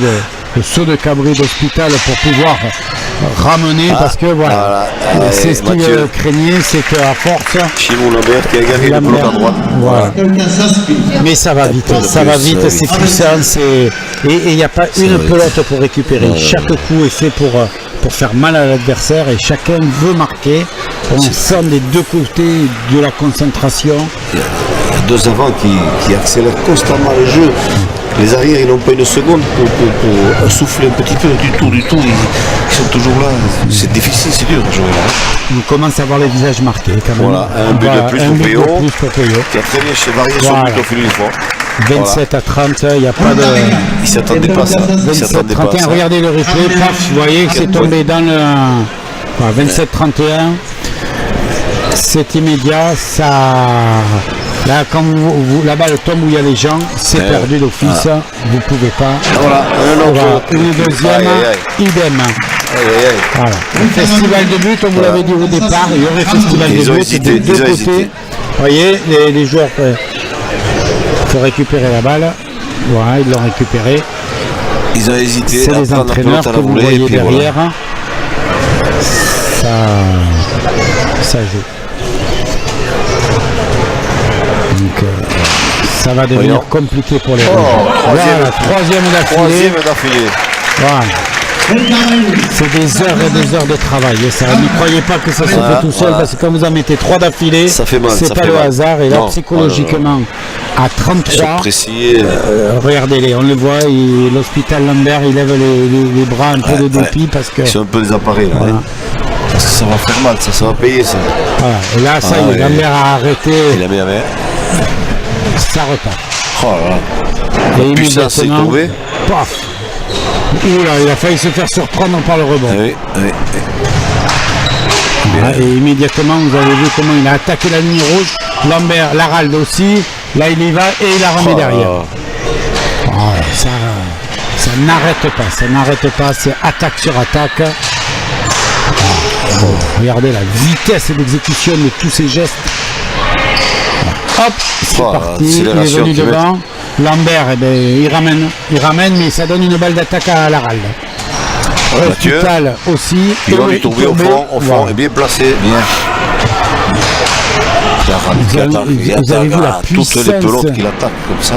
le saut de Cabri d'Hospital pour pouvoir ramener, parce que voilà, voilà. c'est ce qu'il Mathieu. craignait, c'est qu'à force, Chimou Lambert qui a gagné le bloc à droite. voilà. Quelqu'un s'inspire. Mais ça va vite, ça va vite, oui. c'est puissant, et il n'y a pas une va vite. pelote pour récupérer. Chaque coup est fait pour faire mal à l'adversaire et chacun veut marquer. On sent des deux côtés de la concentration. Il y a deux avants qui accélèrent constamment le jeu. Les arrières, ils n'ont pas une seconde pour souffler un petit peu du tout. Ils sont toujours là. C'est difficile, c'est dur de jouer là. On commence à voir les visages marqués quand même. Voilà, un but de plus un pour but de Payot. plus pour Payot. Qui a très bien varié son Voilà. but au fil du fois. 27 à 30, il n'y a pas de... Il ne s'attendait pas à ça. Il 27 s'attendait pas à 31, ça. regardez le replay, paf, vous voyez que c'est tombé dans le... Voilà, 27 31, c'est immédiat, ça... Là, quand la balle tombe où il y a les gens, c'est perdu d'office, vous ne pouvez pas. Voilà, un autre. Voilà, une deuxième, Aïe, aïe, aïe. idem. Aïe, aïe, aïe. Voilà. Le festival de but, on vous l'avait dit au départ, il y aurait festival Ils de ont but hésité, des deux ils ont côtés. hésité. Vous voyez, les joueurs, il faut récupérer la balle. Voilà, ils l'ont récupéré. Ils ont hésité C'est à les prendre la entraîneurs pelote à que la vous volée. Et voyez puis voilà. derrière. Ça joue. Donc, ça va devenir Voyons. compliqué pour les Oh, Rouges. Voilà, troisième d'affilée. Troisième d'affilée. Voilà. C'est des heures et des heures de travail. Et ça, ne croyez pas que ça se Voilà, fait tout seul, voilà. parce que quand vous en mettez 3 d'affilée, Ça fait mal, c'est ça pas fait le mal. hasard. Et là, Non, psychologiquement, à 33, Apprécié. regardez-les, on le voit, l'hôpital Lambert, il lève les bras un peu de dépit parce que... Ils sont un peu désemparés là. Voilà. Hein. Parce que ça va faire mal, ça va payer ça. Voilà. Et là, ça y est, ouais. Lambert a arrêté, Il a mis la main. ça repart. Oh là là. Et puissance est immédiatement, tombée. paf. Oula, il a failli se faire surprendre par le rebond. Ah oui, oui. Voilà, et immédiatement, vous avez vu comment il a attaqué la ligne rouge. Lambert, Larald aussi. Là, il y va et il la remet Oh là derrière. là. Voilà, ça n'arrête pas, c'est attaque sur attaque. Bon, regardez la vitesse d'exécution de tous ces gestes. Hop, c'est Oh, parti, il est accélération venu qu'ils devant. Lambert, eh ben, il ramène, mais ça donne une balle d'attaque à Larald. Mathieu. Hospital aussi. Puis on Et est tombé au Tourbet, fond, voilà. et bien placé. Bien. Vous avez vu la toutes les puissance. pelotes qu'il attaque comme ça.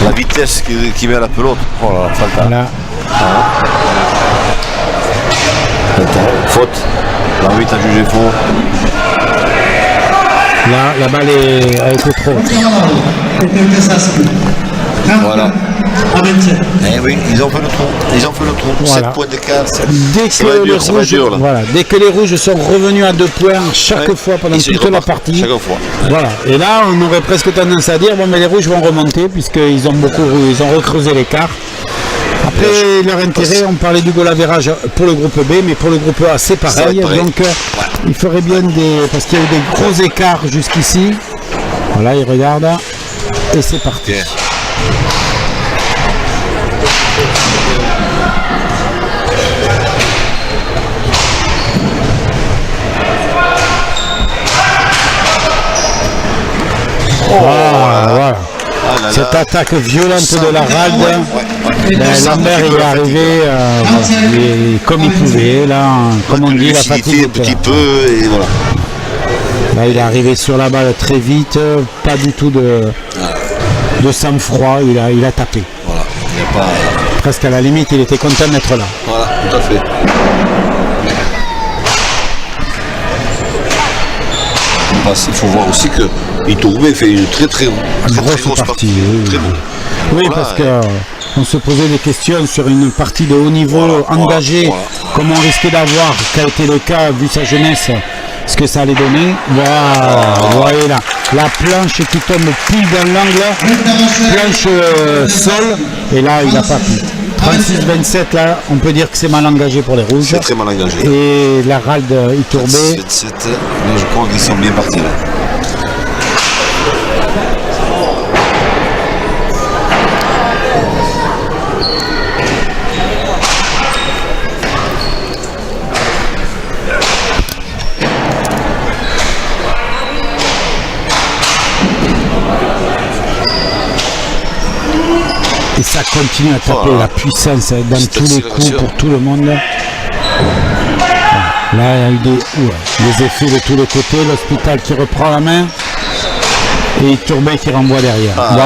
La vitesse qu'il met à la pelote. Oh là là, fatal. Voilà. Faute. L'arbitre a jugé faux. Là, la balle a été trop haute. Voilà. À 27. Eh oui, ils ont fait le trou. Ils ont fait le trou. Voilà. 7 points d'écart. Dès Ça va que, être dur, les ça va être rouges, dur, là. voilà, dès que les rouges sont revenus à 2 points chaque Ouais. fois pendant Ils se toute la repartent partie. chaque fois. Voilà. Et là, on aurait presque tendance à dire bon, mais les rouges vont remonter puisqu'ils ont ils ont recreusé l'écart. Après, leur intérêt, on parlait du goal average pour le groupe B, mais pour le groupe A, c'est Ça va pareil. être pareil. Donc, il ferait bien parce qu'il y a eu des gros écarts jusqu'ici. Voilà, ils regardent. Et c'est parti. Bien. Voilà. Ah là là. Cette attaque violente de la Ralde. Ouais. Lambert il est arrivé comme il pouvait, là, comme on dit, la fatigue. Un petit peu, et voilà. Là, il est arrivé sur la balle très vite, pas du tout de sang-froid, il a tapé. Voilà. Il n'y a pas. Presque à la limite, il était content d'être là. Voilà, tout à fait. Il faut voir aussi que Itourbe fait une très grosse partie. Oui, Très bon. Oui, Voilà, parce qu'on se posait des questions sur une partie de haut niveau engagée, comme on risquait d'avoir, qu'a été le cas vu sa jeunesse, ce que ça allait donner. Voilà, vous voyez là, la planche qui tombe pile dans l'angle, planche sol, et là il n'a pas pu. 36-27 là, on peut dire que c'est mal engagé pour les rouges. C'est très mal engagé. Et la Ralde Itourbe. 27, là je crois qu'ils sont bien partis là. Et ça continue à taper la puissance dans Cette tous les coups accélération. pour tout le monde. Là, il y a eu des effets de tous les côtés. L'Hospital qui reprend la main et Itourbe qui renvoie derrière. Voilà.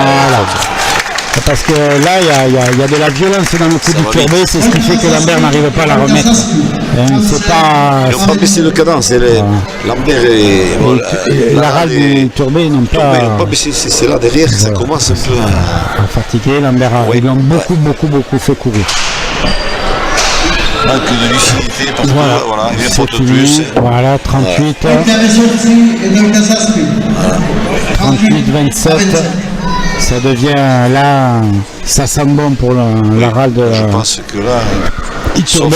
Parce que là, il y a de la violence dans le coup d'Itourbe. C'est ce qui fait que Lambert n'arrive pas à la remettre. C'est pas... Ils n'ont pas baissé de cadence. Lambert et La Ralde et Itourbe n'ont Ils pas... n'ont pas baissé. C'est là derrière que ça commence un peu à. fatigué. Lambert, ils l'ont beaucoup fait courir. Manque de lucidité parce Voilà, que voilà, il y a c'est faute de fini. plus. Voilà, 38. Il avait sorti et donc ça s'inscrit. 38-27. Ça devient là, ça sent bon pour la Ralde. Je pense que là, Itourbe,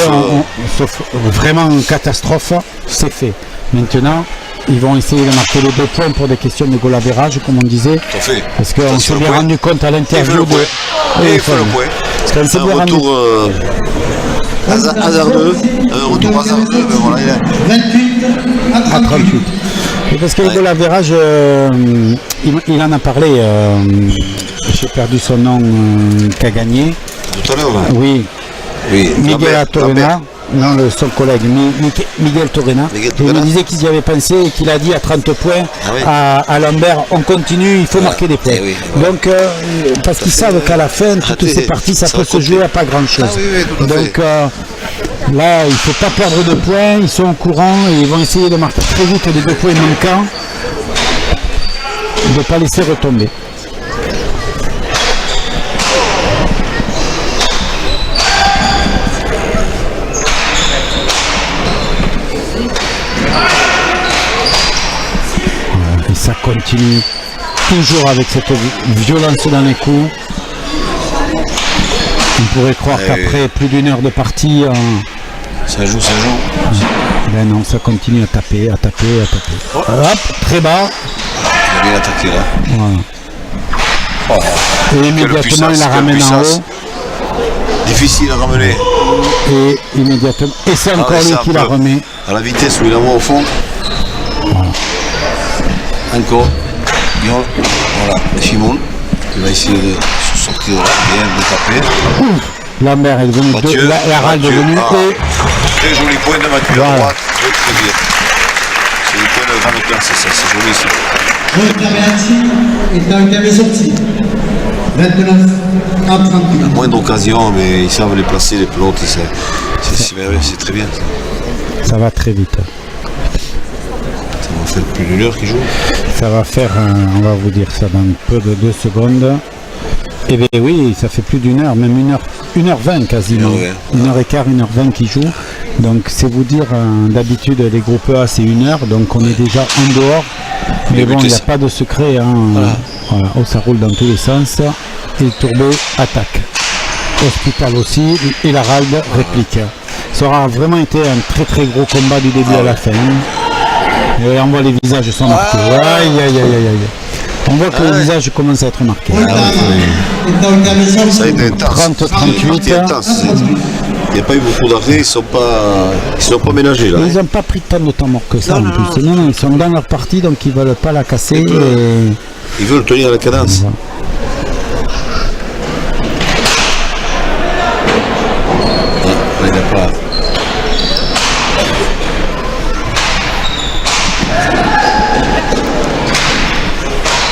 sauf vraiment une catastrophe, c'est fait. Maintenant, ils vont essayer de marquer les 2 points pour des questions de goal average, comme on disait. tout à fait. Parce qu'on s'est le bien point. rendu compte à Il fait l'interview le point. de. Il fait le point. Parce qu'on s'est Un bien rendu retour hasardeux. Un retour hasardeux, mais voilà, il a. 28 à à 38. 38. Et parce que le goal average, il en a parlé, j'ai perdu son nom, qui a gagné. Tout à l'heure, là. Oui, Oui, Miguel Torrena. Lambert. Non, son collègue, Miguel Torrena. Miguel Il me Torrena. disait qu'il y avait pensé et qu'il a dit à 30 points Ah oui. à Lambert, on continue, il faut marquer des points. Eh oui, voilà. Donc, parce qu'ils savent qu'à la fin, toutes ces parties, ça peut se jouer à pas grand-chose. Ah oui, oui, tout à fait. Donc, là, il ne faut pas perdre de points, ils sont au courant et ils vont essayer de marquer très vite les 2 points manquants, de ne pas laisser retomber. Et ça continue toujours avec cette violence dans les coups. On pourrait croire qu'après plus d'1 heure de partie, Ça joue. ben non, ça continue à taper. Hop, très bas. Il a bien attaqué là. Voilà. Oh, Et quelle immédiatement, puissance, il la quelle ramène en puissance. haut. Difficile à ramener. Et immédiatement. Et c'est encore Ah, lui ça qui la peut. remet. À la vitesse où il envoie au fond. Encore. Voilà, Simon. Il va essayer de se sortir là, bien de taper. Lambert est devenu Mathieu. la Ralde est Mathieu, devenue. ah. Très joli point de Mathieu Voilà. à droite. Très bien. C'est une point de grande classe, ça. C'est joli ça. Donc il avait assis et donc il avait sorti. 29 à 38. Moins d'occasions, mais ils savent les placer, les pelotes. C'est très bien. Ça. Ça va très vite. Ça fait plus d'une heure qu'ils jouent. Ça va faire, on va vous dire ça dans peu de 2 secondes. Eh bien oui, ça fait plus d'une heure, même 1h20 quasiment. 1h15, 1h20 qu'ils jouent. Donc c'est vous dire, d'habitude les groupes A c'est 1 heure, donc on est déjà en dehors. Mais bon, il n'y a pas de secret. Hein. Voilà. Oh, ça roule dans tous les sens. Et Tourbet attaque. Hospital aussi. Et l'Aralde réplique. Ça aura vraiment été un très très gros combat du début à la fin. Et on voit les visages sont marqués. Aïe aïe aïe aïe. On voit que les visages commencent à être marqués. Ça a été intense. 30-38. Il n'y a pas eu beaucoup d'arrêts, ils ne sont pas ménagés là. Ils n'ont pas pris tant de temps mort que ça en plus. Non, ils sont dans leur partie, donc ils ne veulent pas la casser. Ils veulent tenir la cadence. Il n'y a pas.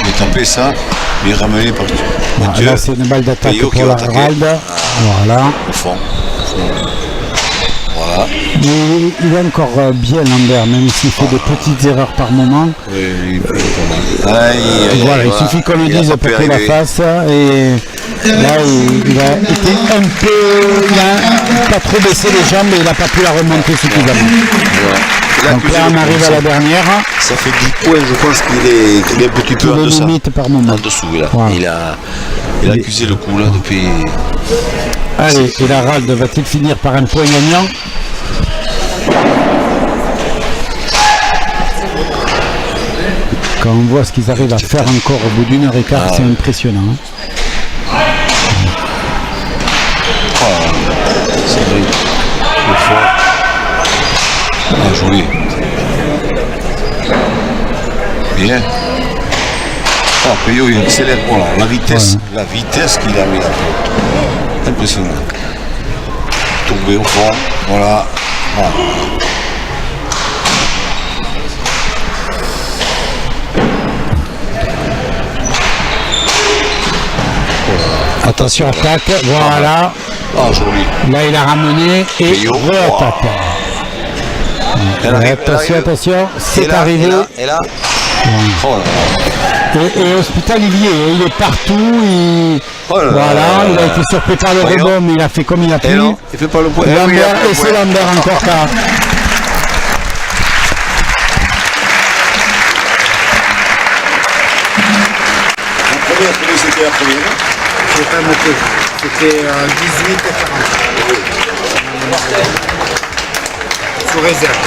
Il est tapé ça, il est ramené par Mathieu. Là c'est une balle d'attaque pour la Ralde. Voilà. Au fond. Voilà. Mais il est encore bien Lambert, même s'il fait des petites erreurs par moment. Oui, il est pas mal. Voilà, il suffit qu'on lui dise pour qu'il la fasse. Et là, il a été un peu. Il n'a pas trop baissé les jambes, mais il n'a pas pu la remonter suffisamment. Ouais. Donc là, on arrive à la dernière. Ça fait 10 points, je pense qu'il est un petit peu en dessous. Limite par moment. En dessous, là. Voilà. Il a accusé le coup là depuis. Allez, et la Ralde va-t-il finir par un point gagnant? Quand on voit ce qu'ils arrivent à faire encore au bout d'1 heure et quart, c'est impressionnant. Hein. C'est vrai. Le fort. Joli. Bien. Peyo il accélère. Voilà, la vitesse qu'il a mis. Impressionnant. Tombé au fond. Voilà. Attention, attaque, voilà. Joli. Là, il a ramené et re-attaque. Attention, c'est arrivé. Et là. Et Hospital, il est partout. Voilà, il a été surpris par le rebond, mais il a fait comme il a pu. Il fait pas le point. Lambert, et c'est Lambert encore là. C'était la première. Je n'ai pas noté. C'était 18 et 40. Sous réserve.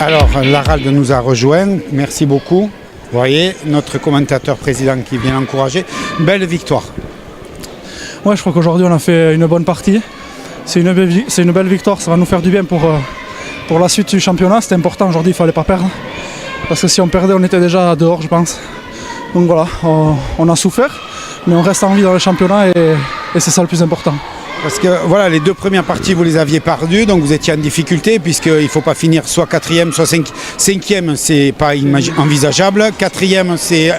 Alors, l'Aralde nous a rejoint, merci beaucoup. Vous voyez, notre commentateur président qui vient encourager. Belle victoire. Ouais, je crois qu'aujourd'hui on a fait une bonne partie. C'est une belle victoire, ça va nous faire du bien pour la suite du championnat. C'était important aujourd'hui, il ne fallait pas perdre. Parce que si on perdait, on était déjà dehors, je pense. Donc voilà, on a souffert, mais on reste en vie dans le championnat et c'est ça le plus important. Parce que voilà, les 2 premières parties, vous les aviez perdues, donc vous étiez en difficulté, puisqu'il ne faut pas finir soit 4e, soit 5e, c'est pas envisageable. 4e, c'est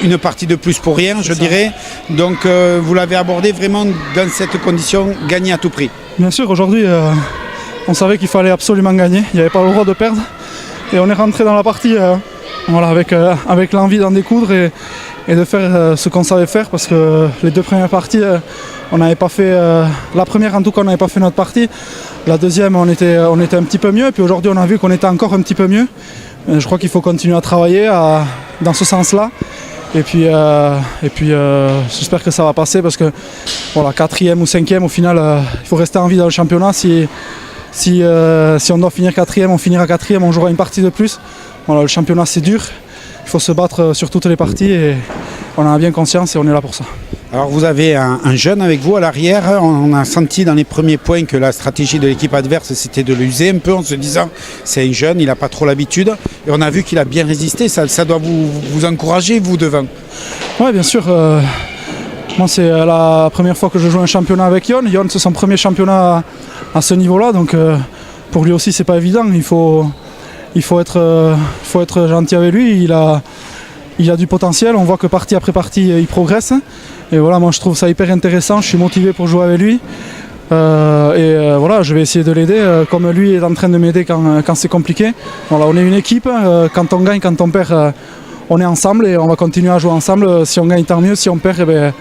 une partie de plus pour rien, je dirais. Donc vous l'avez abordé vraiment dans cette condition, gagner à tout prix. Bien sûr, aujourd'hui, on savait qu'il fallait absolument gagner, il n'y avait pas le droit de perdre. Et on est rentré dans la partie voilà, avec l'envie d'en découdre et de faire ce qu'on savait faire, parce que les 2 premières parties, on n'avait pas fait, la première en tout cas, on n'avait pas fait notre partie. La deuxième, on était un petit peu mieux, et puis aujourd'hui on a vu qu'on était encore un petit peu mieux. Je crois qu'il faut continuer à travailler dans ce sens-là. Et puis j'espère que ça va passer, parce que voilà, 4e ou 5e, au final, il faut rester en vie dans le championnat. Si on doit finir 4e, on finira 4e, on jouera une partie de plus. Voilà, le championnat c'est dur, il faut se battre sur toutes les parties, et on en a bien conscience et on est là pour ça. Alors vous avez un jeune avec vous à l'arrière. On a senti dans les premiers points que la stratégie de l'équipe adverse, c'était de l'user un peu en se disant c'est un jeune, il n'a pas trop l'habitude. Et on a vu qu'il a bien résisté. Ça doit vous encourager, vous, devant. Oui, bien sûr. Moi, c'est la première fois que je joue un championnat avec Yon. Yon, c'est son premier championnat à ce niveau-là. Donc pour lui aussi, c'est pas évident. Il faut être gentil avec lui. Il a du potentiel. On voit que partie après partie, il progresse. Et voilà, moi je trouve ça hyper intéressant, je suis motivé pour jouer avec lui. Voilà, je vais essayer de l'aider comme lui est en train de m'aider quand c'est compliqué. Voilà, on est une équipe, quand on gagne, quand on perd, on est ensemble et on va continuer à jouer ensemble. Si on gagne, tant mieux. Si on perd,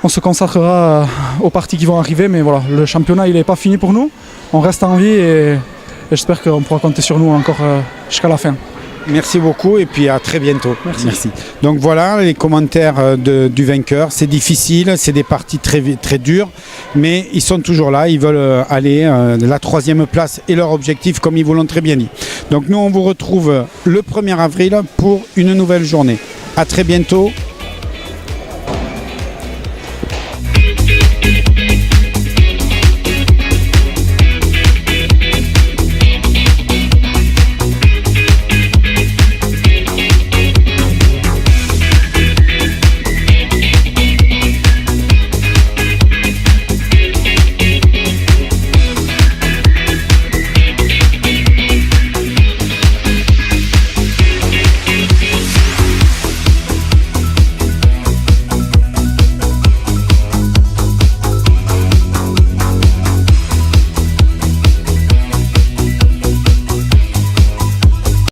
on se consacrera aux parties qui vont arriver. Mais voilà, le championnat il n'est pas fini pour nous. On reste en vie et j'espère qu'on pourra compter sur nous encore jusqu'à la fin. Merci beaucoup et puis à très bientôt. Merci. Donc voilà les commentaires du vainqueur. C'est difficile, c'est des parties très, très dures, mais ils sont toujours là. Ils veulent aller la 3e place et leur objectif, comme ils vous l'ont très bien dit. Donc nous, on vous retrouve le 1er avril pour une nouvelle journée. À très bientôt.